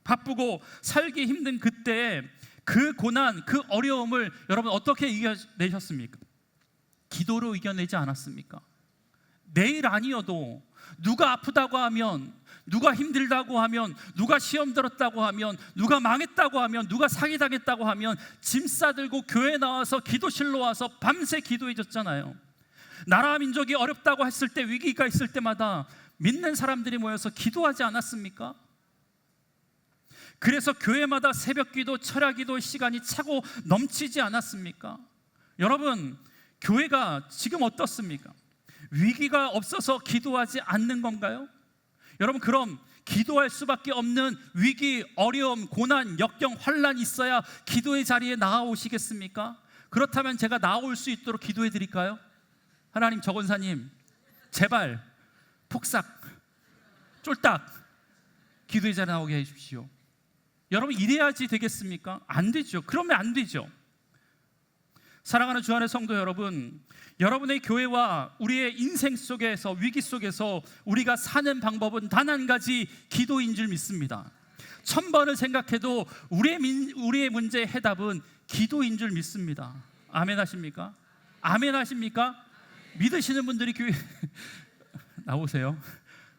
바쁘고 살기 힘든 그때 그 고난, 그 어려움을 여러분 어떻게 이겨내셨습니까? 기도로 이겨내지 않았습니까? 내일 아니어도 누가 아프다고 하면, 누가 힘들다고 하면, 누가 시험 들었다고 하면, 누가 망했다고 하면, 누가 사기당했다고 하면 짐 싸들고 교회 나와서 기도실로 와서 밤새 기도해 줬잖아요. 나라 민족이 어렵다고 했을 때, 위기가 있을 때마다 믿는 사람들이 모여서 기도하지 않았습니까? 그래서 교회마다 새벽기도, 철야기도 시간이 차고 넘치지 않았습니까? 여러분, 교회가 지금 어떻습니까? 위기가 없어서 기도하지 않는 건가요? 여러분, 그럼 기도할 수밖에 없는 위기, 어려움, 고난, 역경, 환난이 있어야 기도의 자리에 나아오시겠습니까? 그렇다면 제가 나아올 수 있도록 기도해 드릴까요? 하나님, 저 권사님 제발 폭삭, 쫄딱 기도의 자리에 나오게 해 주십시오. 여러분, 이래야지 되겠습니까? 안 되죠. 그러면 안 되죠. 사랑하는 주 안의 성도 여러분, 여러분의 교회와 우리의 인생 속에서, 위기 속에서 우리가 사는 방법은 단 한 가지, 기도인 줄 믿습니다. 1000번을 생각해도 우리의 문제의 해답은 기도인 줄 믿습니다. 아멘 하십니까? 아멘 하십니까? 믿으시는 분들이 교회 나오세요.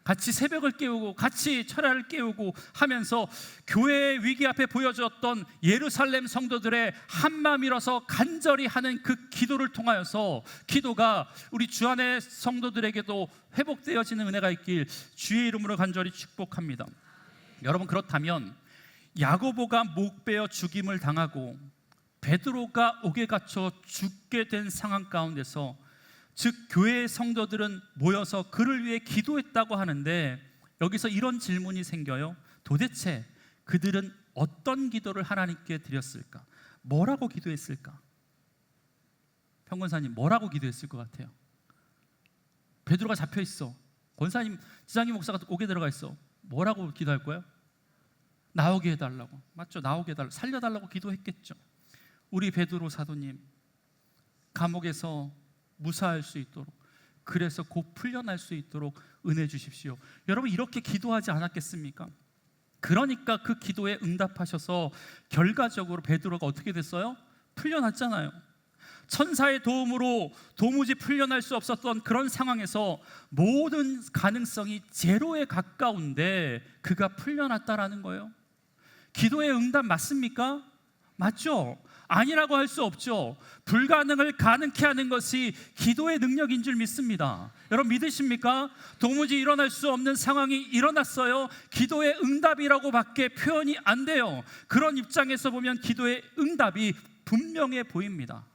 같이 새벽을 깨우고 같이 철야를 깨우고 하면서 교회의 위기 앞에 보여주었던 예루살렘 성도들의 한마음이라서 간절히 하는 그 기도를 통하여서 기도가 우리 주 안의 성도들에게도 회복되어지는 은혜가 있길 주의 이름으로 간절히 축복합니다. 여러분, 그렇다면 야고보가 목베어 죽임을 당하고 베드로가 옥에 갇혀 죽게 된 상황 가운데서, 즉 교회의 성도들은 모여서 그를 위해 기도했다고 하는데, 여기서 이런 질문이 생겨요. 도대체 그들은 어떤 기도를 하나님께 드렸을까? 뭐라고 기도했을까? 평권사님, 뭐라고 기도했을 것 같아요? 베드로가 잡혀 있어. 권사님, 지장님 목사가 옥에 들어가 있어. 뭐라고 기도할 거예요? 나오게 해달라고. 맞죠? 나오게 해달라고, 살려달라고 기도했겠죠. 우리 베드로 사도님 감옥에서 무사할 수 있도록, 그래서 곧 풀려날 수 있도록 은혜 주십시오. 여러분, 이렇게 기도하지 않았겠습니까? 그러니까 그 기도에 응답하셔서 결과적으로 베드로가 어떻게 됐어요? 풀려났잖아요. 천사의 도움으로 도무지 풀려날 수 없었던 그런 상황에서 모든 가능성이 제로에 가까운데 그가 풀려났다라는 거예요. 기도의 응답 맞습니까? 맞죠? 아니라고 할 수 없죠. 불가능을 가능케 하는 것이 기도의 능력인 줄 믿습니다. 여러분, 믿으십니까? 도무지 일어날 수 없는 상황이 일어났어요. 기도의 응답이라고 밖에 표현이 안 돼요. 그런 입장에서 보면 기도의 응답이 분명해 보입니다.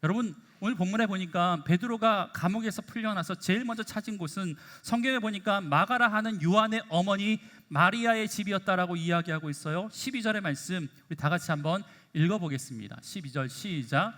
여러분, 오늘 본문에 보니까 베드로가 감옥에서 풀려나서 제일 먼저 찾은 곳은 성경에 보니까 마가라 하는 요한의 어머니 마리아의 집이었다라고 이야기하고 있어요. 12절의 말씀 우리 다 같이 한번 읽어보겠습니다. 12절 시작.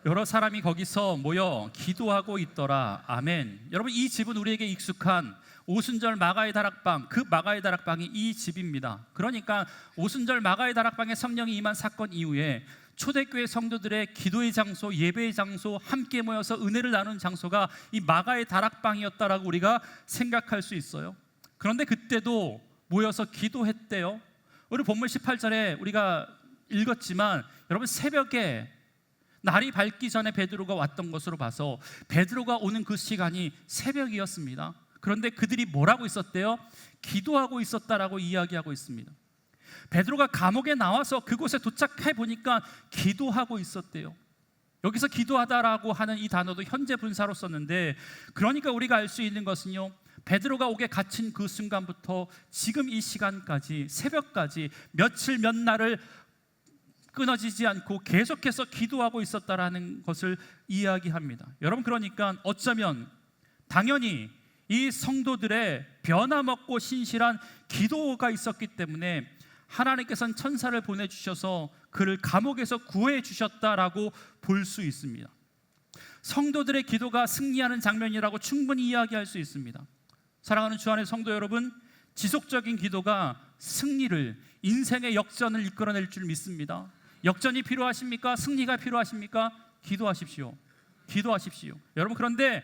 여러 사람이 거기서 모여 기도하고 있더라. 아멘. 여러분, 이 집은 우리에게 익숙한 오순절 마가의 다락방, 그 마가의 다락방이 이 집입니다. 그러니까 오순절 마가의 다락방에 성령이 임한 사건 이후에 초대교회 성도들의 기도의 장소, 예배의 장소, 함께 모여서 은혜를 나누는 장소가 이 마가의 다락방이었다라고 우리가 생각할 수 있어요. 그런데 그때도 모여서 기도했대요. 우리 본문 18절에 우리가 읽었지만, 여러분, 새벽에 날이 밝기 전에 베드로가 왔던 것으로 봐서 베드로가 오는 그 시간이 새벽이었습니다. 그런데 그들이 뭐라고 있었대요? 기도하고 있었다라고 이야기하고 있습니다. 베드로가 감옥에 나와서 그곳에 도착해 보니까 기도하고 있었대요. 여기서 기도하다라고 하는 이 단어도 현재 분사로 썼는데, 그러니까 우리가 알 수 있는 것은요, 베드로가 옥에 갇힌 그 순간부터 지금 이 시간까지, 새벽까지 며칠 몇 날을 끊어지지 않고 계속해서 기도하고 있었다라는 것을 이야기합니다. 여러분, 그러니까 어쩌면 당연히 이 성도들의 변함없고 신실한 기도가 있었기 때문에 하나님께서는 천사를 보내주셔서 그를 감옥에서 구해 주셨다라고 볼 수 있습니다. 성도들의 기도가 승리하는 장면이라고 충분히 이야기할 수 있습니다. 사랑하는 주 안의 성도 여러분, 지속적인 기도가 승리를, 인생의 역전을 이끌어낼 줄 믿습니다. 역전이 필요하십니까? 승리가 필요하십니까? 기도하십시오. 기도하십시오. 여러분, 그런데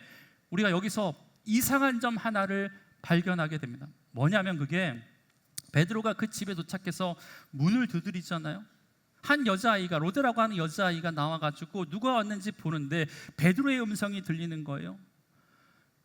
우리가 여기서 이상한 점 하나를 발견하게 됩니다. 뭐냐면, 그게 베드로가 그 집에 도착해서 문을 두드리잖아요. 한 여자아이가, 로데라고 하는 여자아이가 나와가지고 누가 왔는지 보는데 베드로의 음성이 들리는 거예요.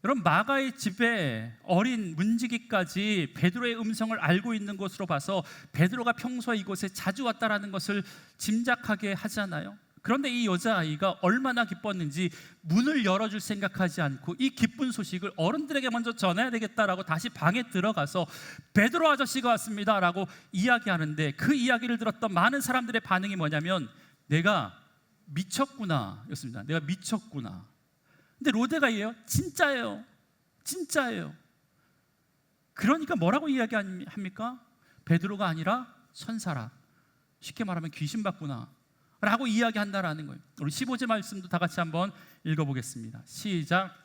여러분, 마가의 집에 어린 문지기까지 베드로의 음성을 알고 있는 것으로 봐서 베드로가 평소에 이곳에 자주 왔다라는 것을 짐작하게 하잖아요. 그런데 이 여자아이가 얼마나 기뻤는지 문을 열어줄 생각하지 않고 이 기쁜 소식을 어른들에게 먼저 전해야 되겠다라고 다시 방에 들어가서 베드로 아저씨가 왔습니다 라고 이야기하는데, 그 이야기를 들었던 많은 사람들의 반응이 뭐냐면, 내가 미쳤구나 였습니다. 내가 미쳤구나. 근데 로데가 얘요, 진짜예요. 진짜예요. 그러니까 뭐라고 이야기합니까? 베드로가 아니라 천사라. 쉽게 말하면 귀신 봤구나 라고 이야기한다라는 거예요. 우리 15절 말씀도 다 같이 한번 읽어보겠습니다. 시작.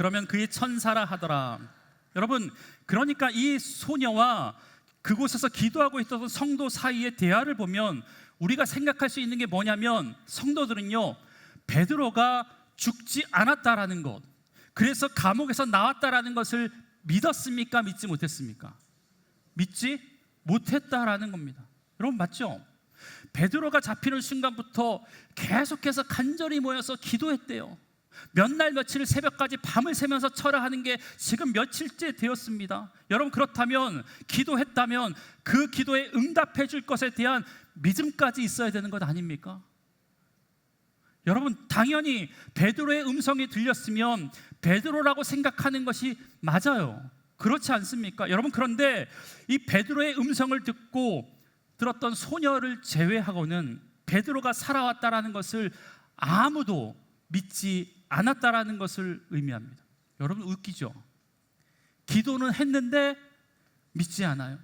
그러면 그의 천사라 하더라. 여러분, 그러니까 이 소녀와 그곳에서 기도하고 있었던 성도 사이의 대화를 보면 우리가 생각할 수 있는 게 뭐냐면, 성도들은요, 베드로가 죽지 않았다라는 것, 그래서 감옥에서 나왔다라는 것을 믿었습니까? 믿지 못했습니까? 믿지 못했다라는 겁니다. 여러분, 맞죠? 베드로가 잡히는 순간부터 계속해서 간절히 모여서 기도했대요. 몇 날 며칠을 새벽까지 밤을 새면서 철야하는 게 지금 며칠째 되었습니다. 여러분, 그렇다면 기도했다면 그 기도에 응답해 줄 것에 대한 믿음까지 있어야 되는 것 아닙니까? 여러분, 당연히 베드로의 음성이 들렸으면 베드로라고 생각하는 것이 맞아요. 그렇지 않습니까? 여러분, 그런데 이 베드로의 음성을 듣고 들었던 소녀를 제외하고는 베드로가 살아왔다라는 것을 아무도 믿지 않았다라는 것을 의미합니다. 여러분, 웃기죠? 기도는 했는데 믿지 않아요.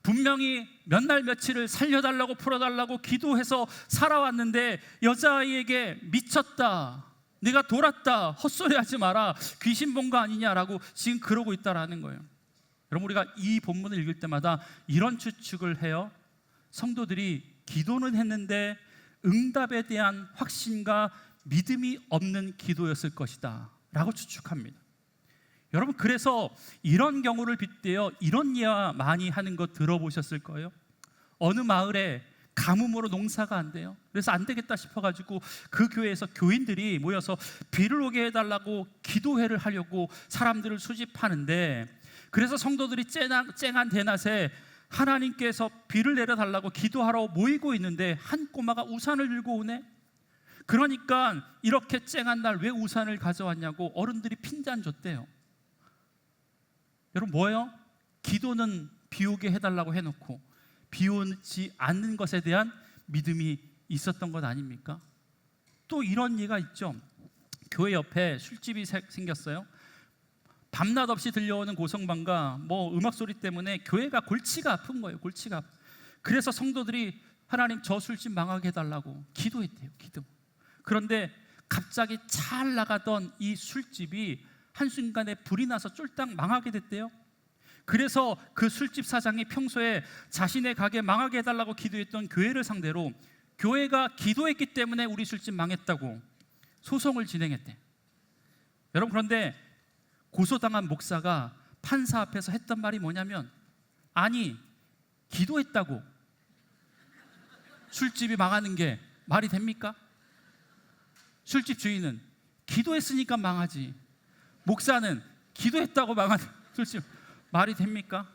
분명히 몇 날 며칠을 살려달라고 풀어달라고 기도해서 살아왔는데 여자아이에게 미쳤다, 네가 돌았다, 헛소리하지 마라, 귀신 본 거 아니냐라고 지금 그러고 있다라는 거예요. 여러분, 우리가 이 본문을 읽을 때마다 이런 추측을 해요. 성도들이 기도는 했는데 응답에 대한 확신과 믿음이 없는 기도였을 것이다 라고 추측합니다. 여러분, 그래서 이런 경우를 빗대어 이런 예화 많이 하는 거 들어보셨을 거예요. 어느 마을에 가뭄으로 농사가 안 돼요. 그래서 안 되겠다 싶어가지고 그 교회에서 교인들이 모여서 비를 오게 해달라고 기도회를 하려고 사람들을 수집하는데, 그래서 성도들이 쨍한 대낮에 하나님께서 비를 내려달라고 기도하러 모이고 있는데 한 꼬마가 우산을 들고 오네. 그러니까 이렇게 쨍한 날 왜 우산을 가져왔냐고 어른들이 핀잔 줬대요. 여러분, 뭐예요? 기도는 비 오게 해달라고 해놓고 비 오지 않는 것에 대한 믿음이 있었던 것 아닙니까? 또 이런 예가 있죠. 교회 옆에 술집이 생겼어요. 밤낮 없이 들려오는 고성방과 음악 소리 때문에 교회가 골치가 아픈 거예요. 골치가. 그래서 성도들이 하나님, 저 술집 망하게 해달라고 기도했대요. 기도. 그런데 갑자기 잘 나가던 이 술집이 한순간에 불이 나서 쫄딱 망하게 됐대요. 그래서 그 술집 사장이 평소에 자신의 가게 망하게 해달라고 기도했던 교회를 상대로 교회가 기도했기 때문에 우리 술집 망했다고 소송을 진행했대. 여러분, 그런데 고소당한 목사가 판사 앞에서 했던 말이 뭐냐면, 아니, 기도했다고 술집이 망하는 게 말이 됩니까? 술집 주인은 기도했으니까 망하지, 목사는 기도했다고 망하는 술집 말이 됩니까?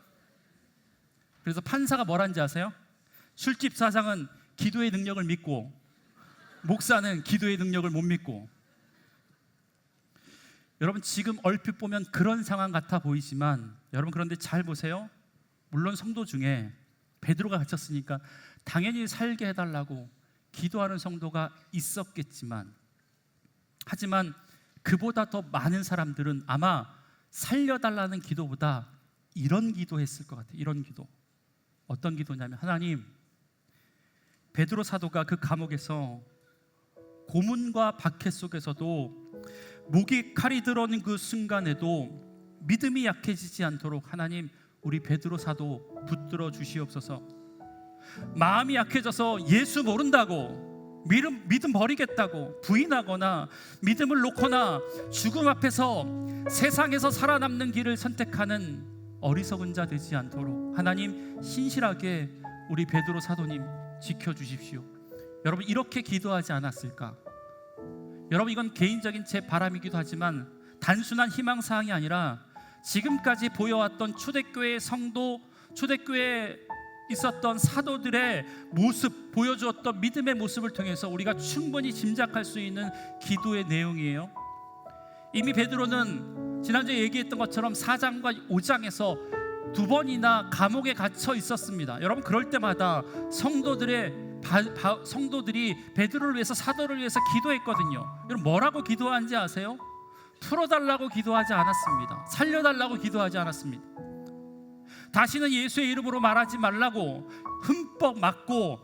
그래서 판사가 뭐라는지 아세요? 술집 사장은 기도의 능력을 믿고 목사는 기도의 능력을 못 믿고. 여러분, 지금 얼핏 보면 그런 상황 같아 보이지만 여러분, 그런데 잘 보세요. 물론 성도 중에 베드로가 갇혔으니까 당연히 살게 해달라고 기도하는 성도가 있었겠지만, 하지만 그보다 더 많은 사람들은 아마 살려달라는 기도보다 이런 기도했을 것 같아요. 이런 기도. 어떤 기도냐면, 하나님, 베드로 사도가 그 감옥에서 고문과 박해 속에서도 목이 칼이 들어오는 그 순간에도 믿음이 약해지지 않도록 하나님, 우리 베드로 사도 붙들어 주시옵소서. 마음이 약해져서 예수 모른다고, 믿음 버리겠다고 부인하거나 믿음을 놓거나 죽음 앞에서 세상에서 살아남는 길을 선택하는 어리석은 자 되지 않도록 하나님, 신실하게 우리 베드로 사도님 지켜주십시오. 여러분, 이렇게 기도하지 않았을까? 여러분, 이건 개인적인 제 바람이기도 하지만 단순한 희망사항이 아니라 지금까지 보여왔던 초대교회의 성도, 초대교회에 있었던 사도들의 모습, 보여주었던 믿음의 모습을 통해서 우리가 충분히 짐작할 수 있는 기도의 내용이에요. 이미 베드로는 지난주에 얘기했던 것처럼 4장과 5장에서 2번이나 감옥에 갇혀 있었습니다. 여러분, 그럴 때마다 성도들이 베드로를 위해서, 사도를 위해서 기도했거든요. 여러분, 뭐라고 기도하는지 아세요? 풀어달라고 기도하지 않았습니다. 살려달라고 기도하지 않았습니다. 다시는 예수의 이름으로 말하지 말라고 흠뻑 맞고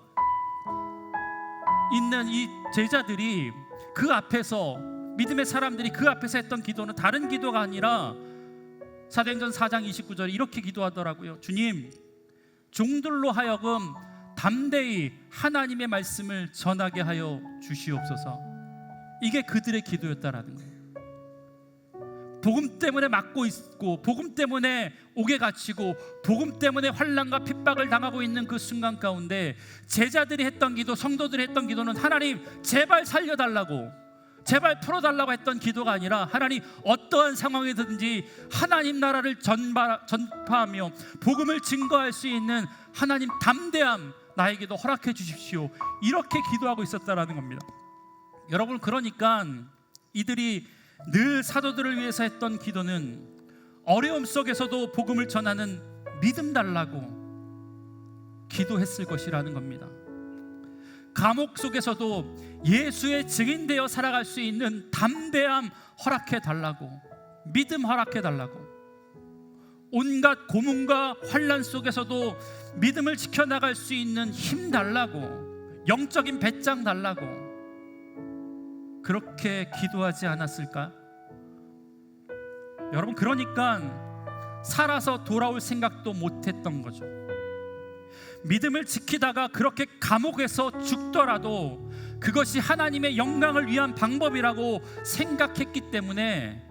있는 이 제자들이 그 앞에서 믿음의 사람들이 그 앞에서 했던 기도는 다른 기도가 아니라 사도행전 4장 29절에 이렇게 기도하더라고요. 주님, 종들로 하여금 담대히 하나님의 말씀을 전하게 하여 주시옵소서. 이게 그들의 기도였다라는 거예요. 복음 때문에 막고 있고, 복음 때문에 옥에 갇히고, 복음 때문에 환난과 핍박을 당하고 있는 그 순간 가운데 제자들이 했던 기도, 성도들이 했던 기도는 하나님 제발 살려달라고, 제발 풀어달라고 했던 기도가 아니라 하나님 어떠한 상황이든지 하나님 나라를 전파하며 복음을 증거할 수 있는 하나님 담대함 나에게도 허락해 주십시오. 이렇게 기도하고 있었다라는 겁니다. 여러분, 그러니까 이들이 늘 사도들을 위해서 했던 기도는 어려움 속에서도 복음을 전하는 믿음 달라고 기도했을 것이라는 겁니다. 감옥 속에서도 예수의 증인되어 살아갈 수 있는 담대함 허락해 달라고, 믿음 허락해 달라고, 온갖 고문과 환난 속에서도 믿음을 지켜나갈 수 있는 힘 달라고, 영적인 배짱 달라고 그렇게 기도하지 않았을까? 여러분, 그러니까 살아서 돌아올 생각도 못했던 거죠. 믿음을 지키다가 그렇게 감옥에서 죽더라도 그것이 하나님의 영광을 위한 방법이라고 생각했기 때문에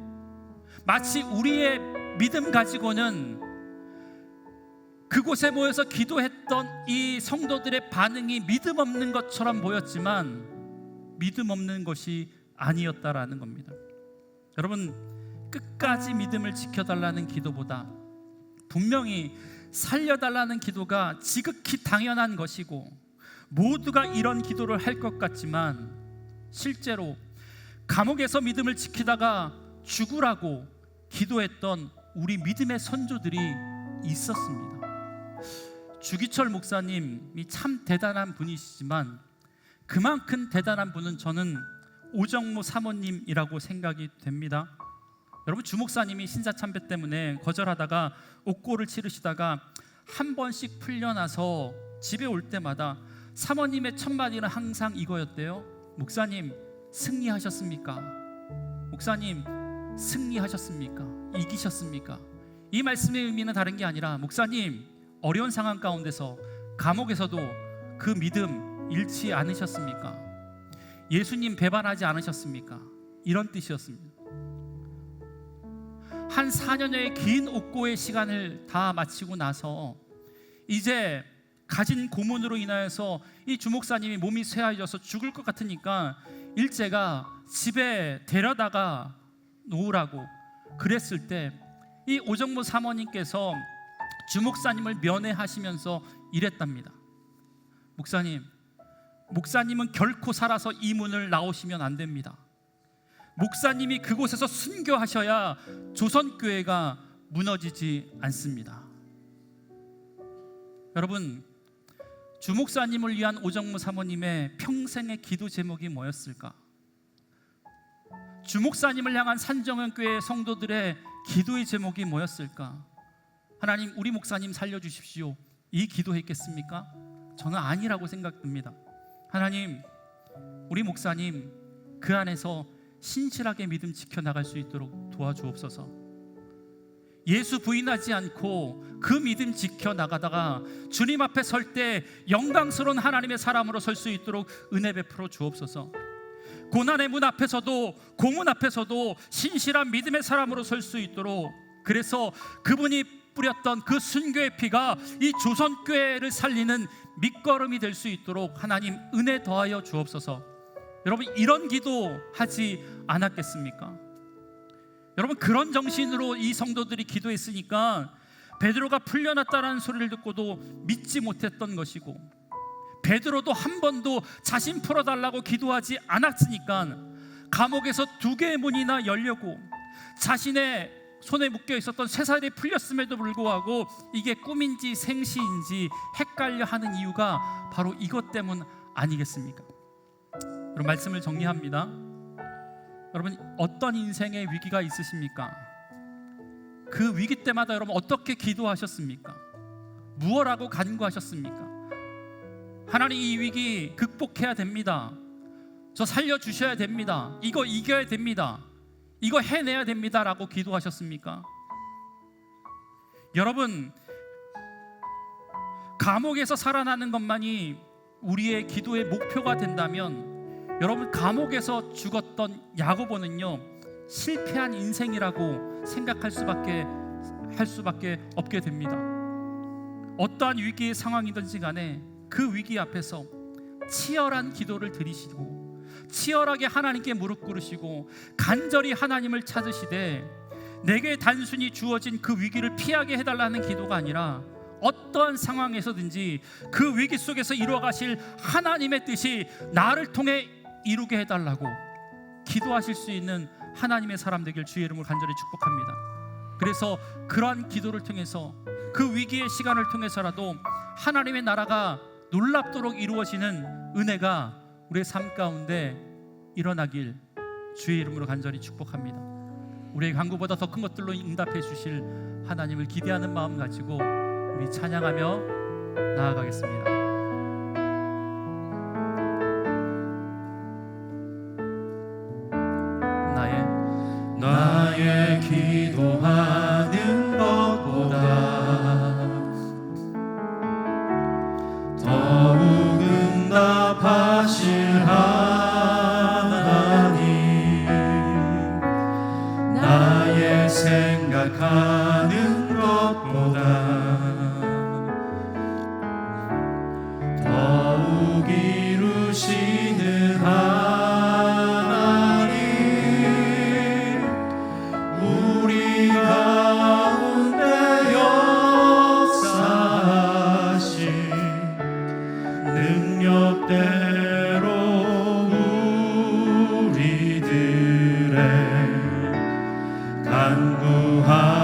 마치 우리의 믿음 가지고는 그곳에 모여서 기도했던 이 성도들의 반응이 믿음 없는 것처럼 보였지만 믿음 없는 것이 아니었다라는 겁니다. 여러분, 끝까지 믿음을 지켜달라는 기도보다 분명히 살려달라는 기도가 지극히 당연한 것이고 모두가 이런 기도를 할 것 같지만 실제로 감옥에서 믿음을 지키다가 죽으라고 기도했던 우리 믿음의 선조들이 있었습니다. 주기철 목사님이 참 대단한 분이시지만 그만큼 대단한 분은 저는 오정모 사모님이라고 생각이 됩니다. 여러분, 주 목사님이 신사참배 때문에 거절하다가 옥고를 치르시다가 한 번씩 풀려나서 집에 올 때마다 사모님의 첫 마디는 항상 이거였대요. 목사님, 승리하셨습니까? 목사님, 승리하셨습니까? 이기셨습니까? 이 말씀의 의미는 다른 게 아니라 목사님, 어려운 상황 가운데서 감옥에서도 그 믿음 잃지 않으셨습니까? 예수님 배반하지 않으셨습니까? 이런 뜻이었습니다. 한 4년여의 긴 옥고의 시간을 다 마치고 나서 이제 가진 고문으로 인하여서 이 주목사님이 몸이 쇠하여져서 죽을 것 같으니까 일제가 집에 데려다가 놓으라고 그랬을 때 이 오정모 사모님께서 주목사님을 면회하시면서 이랬답니다. 목사님은 결코 살아서 이 문을 나오시면 안 됩니다. 목사님이 그곳에서 순교하셔야 조선교회가 무너지지 않습니다. 여러분, 주목사님을 위한 오정모 사모님의 평생의 기도 제목이 뭐였을까? 주목사님을 향한 산정현교회 성도들의 기도의 제목이 뭐였을까? 하나님, 우리 목사님 살려주십시오. 이 기도했겠습니까? 저는 아니라고 생각됩니다. 하나님, 우리 목사님 그 안에서 신실하게 믿음 지켜나갈 수 있도록 도와주옵소서. 예수 부인하지 않고 그 믿음 지켜나가다가 주님 앞에 설 때 영광스러운 하나님의 사람으로 설 수 있도록 은혜 베풀어 주옵소서. 고난의 문 앞에서도 고문 앞에서도 신실한 믿음의 사람으로 설 수 있도록, 그래서 그분이 뿌렸던 그 순교의 피가 이 조선교회를 살리는 밑거름이 될 수 있도록 하나님 은혜 더하여 주옵소서. 여러분, 이런 기도 하지 않았겠습니까? 여러분, 그런 정신으로 이 성도들이 기도했으니까 베드로가 풀려났다는 소리를 듣고도 믿지 못했던 것이고, 베드로도 한 번도 자신 풀어달라고 기도하지 않았으니까 감옥에서 2개의 문이나 열려고 자신의 손에 묶여 있었던 쇠사슬이 풀렸음에도 불구하고 이게 꿈인지 생시인지 헷갈려 하는 이유가 바로 이것 때문 아니겠습니까? 여러분, 말씀을 정리합니다. 여러분, 어떤 인생의 위기가 있으십니까? 그 위기 때마다 여러분 어떻게 기도하셨습니까? 무엇라고 간구하셨습니까? 하나님, 이 위기 극복해야 됩니다. 저 살려주셔야 됩니다. 이거 이겨야 됩니다. 이거 해내야 됩니다 라고 기도하셨습니까? 여러분, 감옥에서 살아나는 것만이 우리의 기도의 목표가 된다면 여러분, 감옥에서 죽었던 야고보는요 실패한 인생이라고 생각할 수밖에 없게 됩니다. 어떠한 위기의 상황이든지 간에 그 위기 앞에서 치열한 기도를 드리시고 치열하게 하나님께 무릎 꿇으시고 간절히 하나님을 찾으시되 내게 단순히 주어진 그 위기를 피하게 해달라는 기도가 아니라 어떠한 상황에서든지 그 위기 속에서 이루어가실 하나님의 뜻이 나를 통해 이루게 해달라고 기도하실 수 있는 하나님의 사람 되길 주의 이름으로 간절히 축복합니다. 그래서 그러한 기도를 통해서 그 위기의 시간을 통해서라도 하나님의 나라가 놀랍도록 이루어지는 은혜가 우리의 삶 가운데 일어나길 주의 이름으로 간절히 축복합니다. 우리의 간구보다 더 큰 것들로 응답해 주실 하나님을 기대하는 마음 가지고 우리 찬양하며 나아가겠습니다.
나의 기도하는 것보다 더욱 응답하실 하나님, 나의 생각하는 것보다 더욱 이루시는 하나님, 우리 가운데 역사하신 능력대로 우리들의 간구함을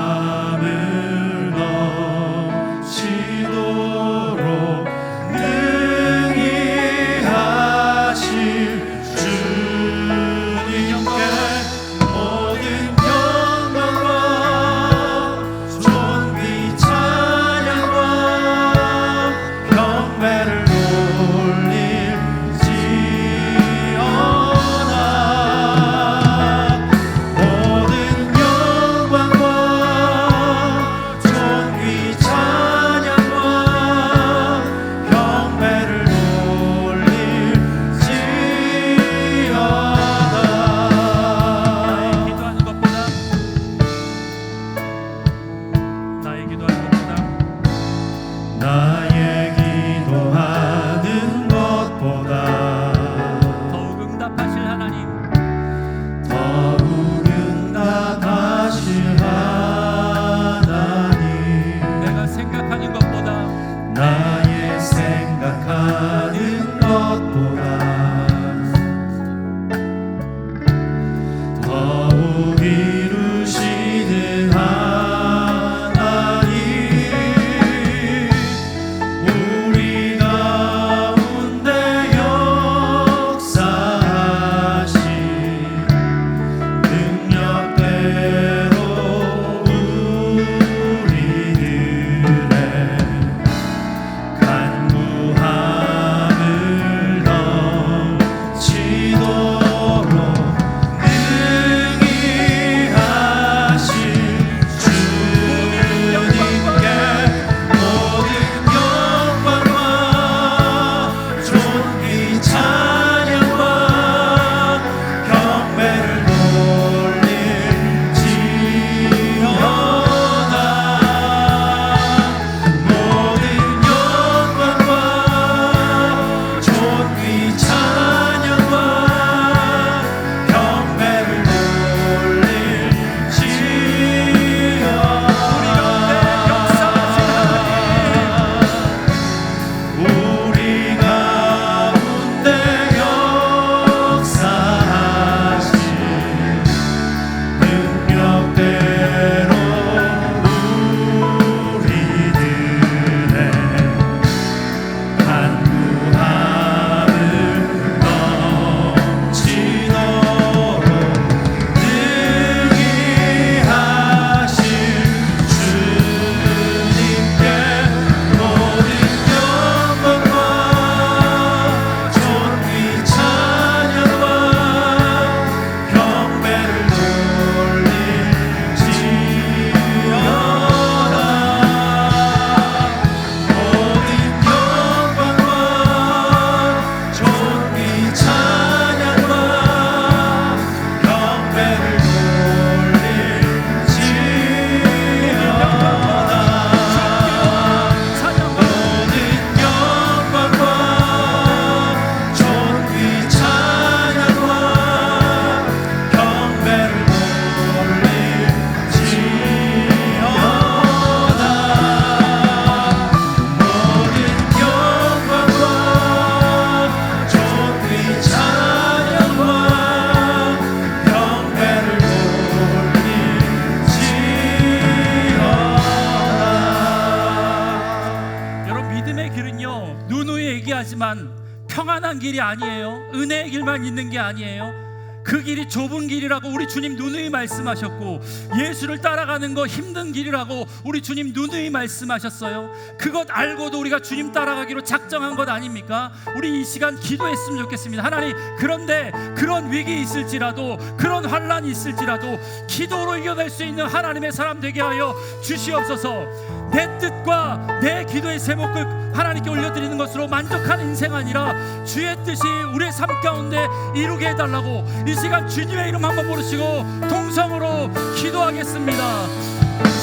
있지만 평안한 길이 아니에요. 은혜의 길만 있는 게 아니에요. 그 길이 좁은 길이라고 우리 주님 누누이 말씀하셨고, 예수를 따라가는 거 힘든 길이라고 우리 주님 누누이 말씀하셨어요. 그것 알고도 우리가 주님 따라가기로 작정한 것 아닙니까? 우리 이 시간 기도했으면 좋겠습니다. 하나님, 그런데 그런 위기 있을지라도, 그런 환란이 있을지라도 기도로 이겨낼 수 있는 하나님의 사람 되게 하여 주시옵소서. 내 뜻과 내 기도의 제목을 하나님께 올려드리는 것으로 만족하는 인생 아니라 주의 뜻이 우리의 삶 가운데 이루게 해달라고 이 시간 주님의 이름 한번 부르시고 동성으로 기도하겠습니다.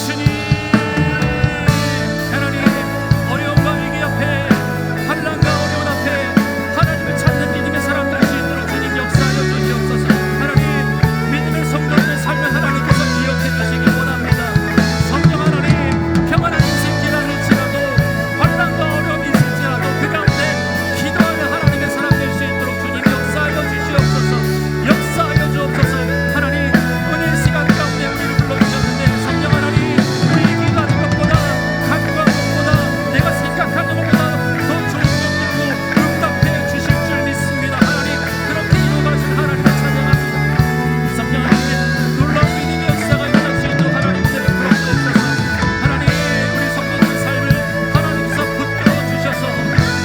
주님, 하나님, 어려움과 위기 앞에, 환난과 어려운 앞에 하나님을 찾는 믿음의 사람 될 수 있도록 주님 역사하여 주시옵소서. 하나님, 믿음의 성도들의 삶을 하나님께서 기억해 주시기 원합니다. 성령 하나님, 평안한 인생길 할지라도, 환난과 어려움이 있을지라도 그 가운데 기도하는 하나님의 사람 될 수 있도록 주님 역사하여 주시옵소서. 역사하여 주옵소서. 하나님, 은혜의 시간 가운데 우리를 불러주셨는데, 성령 하나님, 우리의 기도하는 것보다, 간구하는 것보다, 내가 생각하는 것보다 더 좋은 것 듣고 응답해 주실 줄 믿습니다. 하나님, 그렇게 이루어가신 하나님을 찬양합니다. 성령 하나님, 놀라운 믿음의 역사가 일어날 수 있도록 하나님 은혜를 부어주옵소서. 하나님, 우리 성도들의 삶을 하나님께서 붙들어 주셔서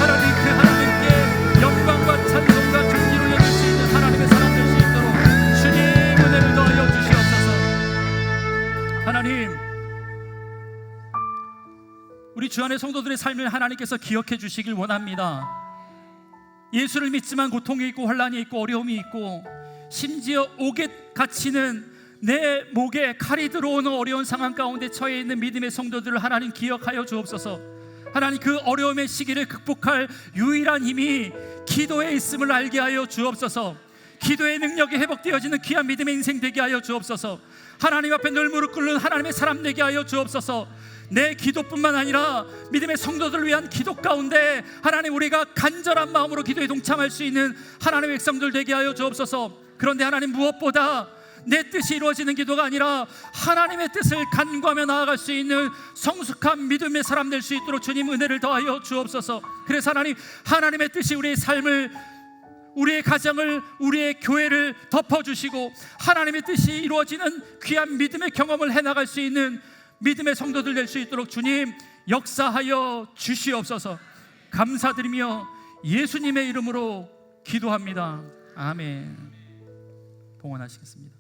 하나님, 그 하나님께 영광과 찬송과 존귀를 올려줄 수 있는 하나님의 사람 될 수 있도록 주님 은혜를 더하여 주시옵소서. 하나님, 우리 주 안의 성도들의 삶을 하나님께서 기억해 주시길 원합니다. 예수를 믿지만 고통이 있고 환란이 있고 어려움이 있고, 심지어 옥에 갇히는 내 목에 칼이 들어오는 어려운 상황 가운데 처해 있는 믿음의 성도들을 하나님 기억하여 주옵소서. 하나님, 그 어려움의 시기를 극복할 유일한 힘이 기도에 있음을 알게 하여 주옵소서. 기도의 능력이 회복되어지는 귀한 믿음의 인생 되게 하여 주옵소서. 하나님 앞에 늘 무릎 꿇는 하나님의 사람 되게 하여 주옵소서. 내 기도뿐만 아니라 믿음의 성도들을 위한 기도 가운데 하나님, 우리가 간절한 마음으로 기도에 동참할 수 있는 하나님의 백성들 되게 하여 주옵소서. 그런데 하나님, 무엇보다 내 뜻이 이루어지는 기도가 아니라 하나님의 뜻을 간구하며 나아갈 수 있는 성숙한 믿음의 사람 될 수 있도록 주님 은혜를 더하여 주옵소서. 그래서 하나님, 하나님의 뜻이 우리의 삶을, 우리의 가정을, 우리의 교회를 덮어주시고 하나님의 뜻이 이루어지는 귀한 믿음의 경험을 해나갈 수 있는 믿음의 성도들 될 수 있도록 주님 역사하여 주시옵소서. 감사드리며 예수님의 이름으로 기도합니다. 아멘. 봉헌하시겠습니다.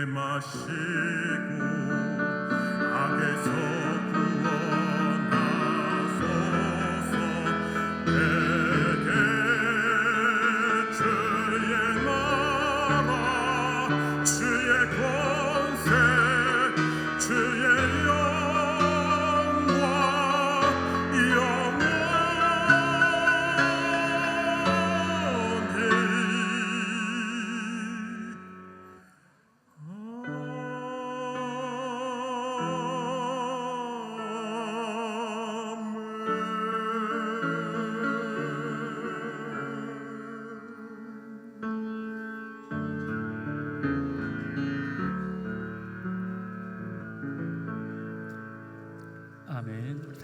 마시고 악에서 구원하소서. 내게 주의 나라 주의 권세 주의 영광 영원히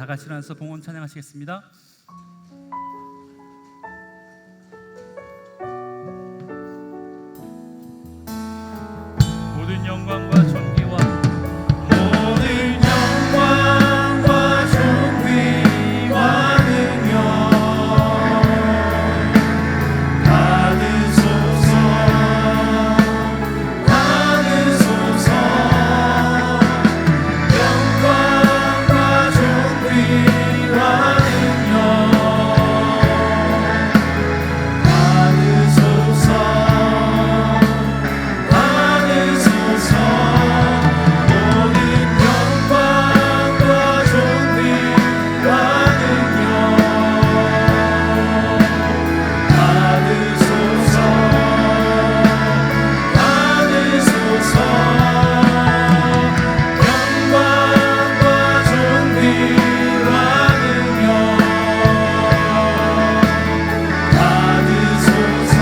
다 같이 일어나서 봉헌 찬양하시겠습니다. 모든 영광과 존귀와
모든 영광과 존귀와 능력 받으소서 받으소서 영광과 존귀와 능력 받으소서 받으소서 모든 영광과 존귀와 능력 받으소서 받으소서 영광과 존귀와 능력 받으소서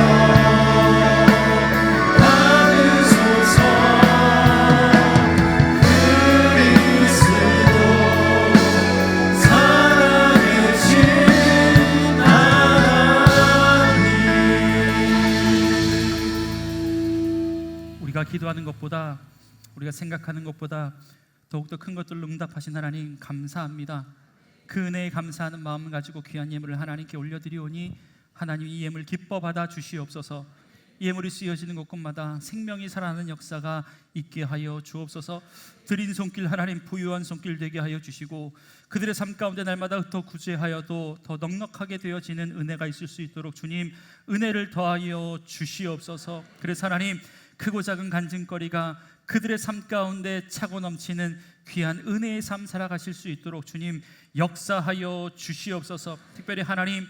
받으소서 그리스도 살아계신 하나님.
우리가 기도하는 것보다 우리가 생각하는 것보다 더욱더 큰 것들로 응답하신 하나님 감사합니다. 그 은혜에 감사하는 마음을 가지고 귀한 예물을 하나님께 올려드리오니 하나님 이 예물 기뻐 받아 주시옵소서. 예물이 쓰여지는 곳곳마다 생명이 살아나는 역사가 있게 하여 주옵소서. 드린 손길 하나님 부유한 손길 되게 하여 주시고 그들의 삶 가운데 날마다 더 구제하여도 더 넉넉하게 되어지는 은혜가 있을 수 있도록 주님 은혜를 더하여 주시옵소서. 그래서 하나님 크고 작은 간증거리가 그들의 삶 가운데 차고 넘치는 귀한 은혜의 삶 살아가실 수 있도록 주님 역사하여 주시옵소서. 특별히 하나님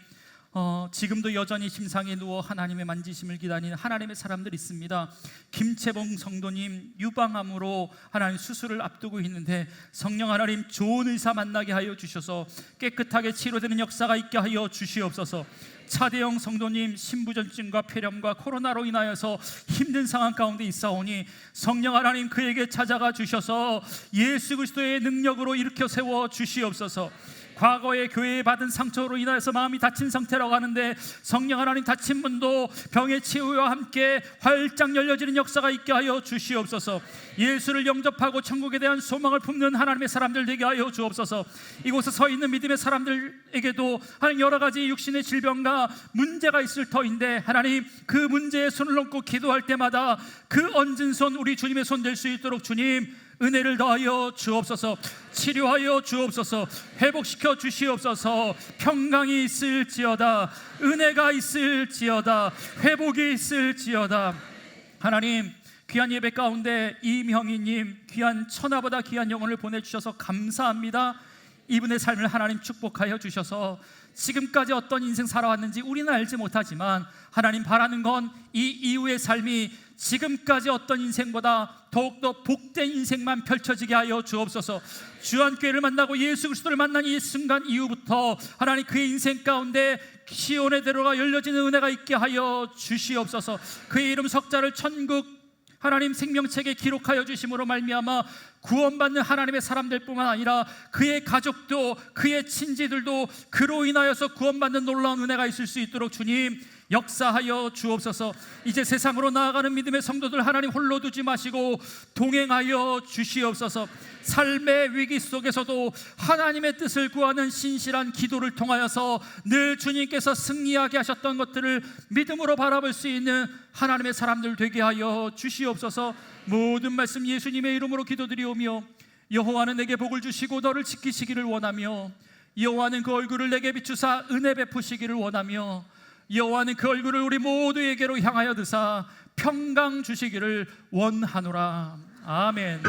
지금도 여전히 침상에 누워 하나님의 만지심을 기다리는 하나님의 사람들 있습니다. 김채봉 성도님 유방암으로 하나님 수술을 앞두고 있는데 성령 하나님 좋은 의사 만나게 하여 주셔서 깨끗하게 치료되는 역사가 있게 하여 주시옵소서. 차대영 성도님 신부전증과 폐렴과 코로나로 인하여서 힘든 상황 가운데 있사오니 성령 하나님 그에게 찾아가 주셔서 예수 그리스도의 능력으로 일으켜 세워 주시옵소서. 과거에 교회에 받은 상처로 인하여서 마음이 다친 상태라고 하는데 성령 하나님 다친 분도 병의 치유와 함께 활짝 열려지는 역사가 있게 하여 주시옵소서. 예수를 영접하고 천국에 대한 소망을 품는 하나님의 사람들 되게 하여 주옵소서. 이곳에 서 있는 믿음의 사람들에게도 하나님 여러 가지 육신의 질병과 문제가 있을 터인데 하나님 그 문제에 손을 얹고 기도할 때마다 그 얹은 손 우리 주님의 손 될 수 있도록 주님 은혜를 더하여 주옵소서. 치료하여 주옵소서. 회복시켜 주시옵소서. 평강이 있을지어다. 은혜가 있을지어다. 회복이 있을지어다. 하나님 귀한 예배 가운데 이명희님 귀한 천하보다 귀한 영혼을 보내주셔서 감사합니다. 이분의 삶을 하나님 축복하여 주셔서 지금까지 어떤 인생 살아왔는지 우리는 알지 못하지만 하나님 바라는 건 이 이후의 삶이 지금까지 어떤 인생보다 더욱더 복된 인생만 펼쳐지게 하여 주옵소서. 주한교회를 만나고 예수 그리스도를 만난 이 순간 이후부터 하나님 그의 인생 가운데 시온의 대로가 열려지는 은혜가 있게 하여 주시옵소서. 그의 이름 석자를 천국 하나님 생명책에 기록하여 주심으로 말미암아 구원받는 하나님의 사람들뿐만 아니라 그의 가족도 그의 친지들도 그로 인하여서 구원받는 놀라운 은혜가 있을 수 있도록 주님 역사하여 주옵소서. 이제 세상으로 나아가는 믿음의 성도들 하나님 홀로 두지 마시고 동행하여 주시옵소서. 삶의 위기 속에서도 하나님의 뜻을 구하는 신실한 기도를 통하여서 늘 주님께서 승리하게 하셨던 것들을 믿음으로 바라볼 수 있는 하나님의 사람들 되게 하여 주시옵소서. 모든 말씀 예수님의 이름으로 기도드리오며 여호와는 내게 복을 주시고 너를 지키시기를 원하며 여호와는 그 얼굴을 내게 비추사 은혜 베푸시기를 원하며 여호와는 그 얼굴을 우리 모두에게로 향하여 드사 평강 주시기를 원하노라. 아멘.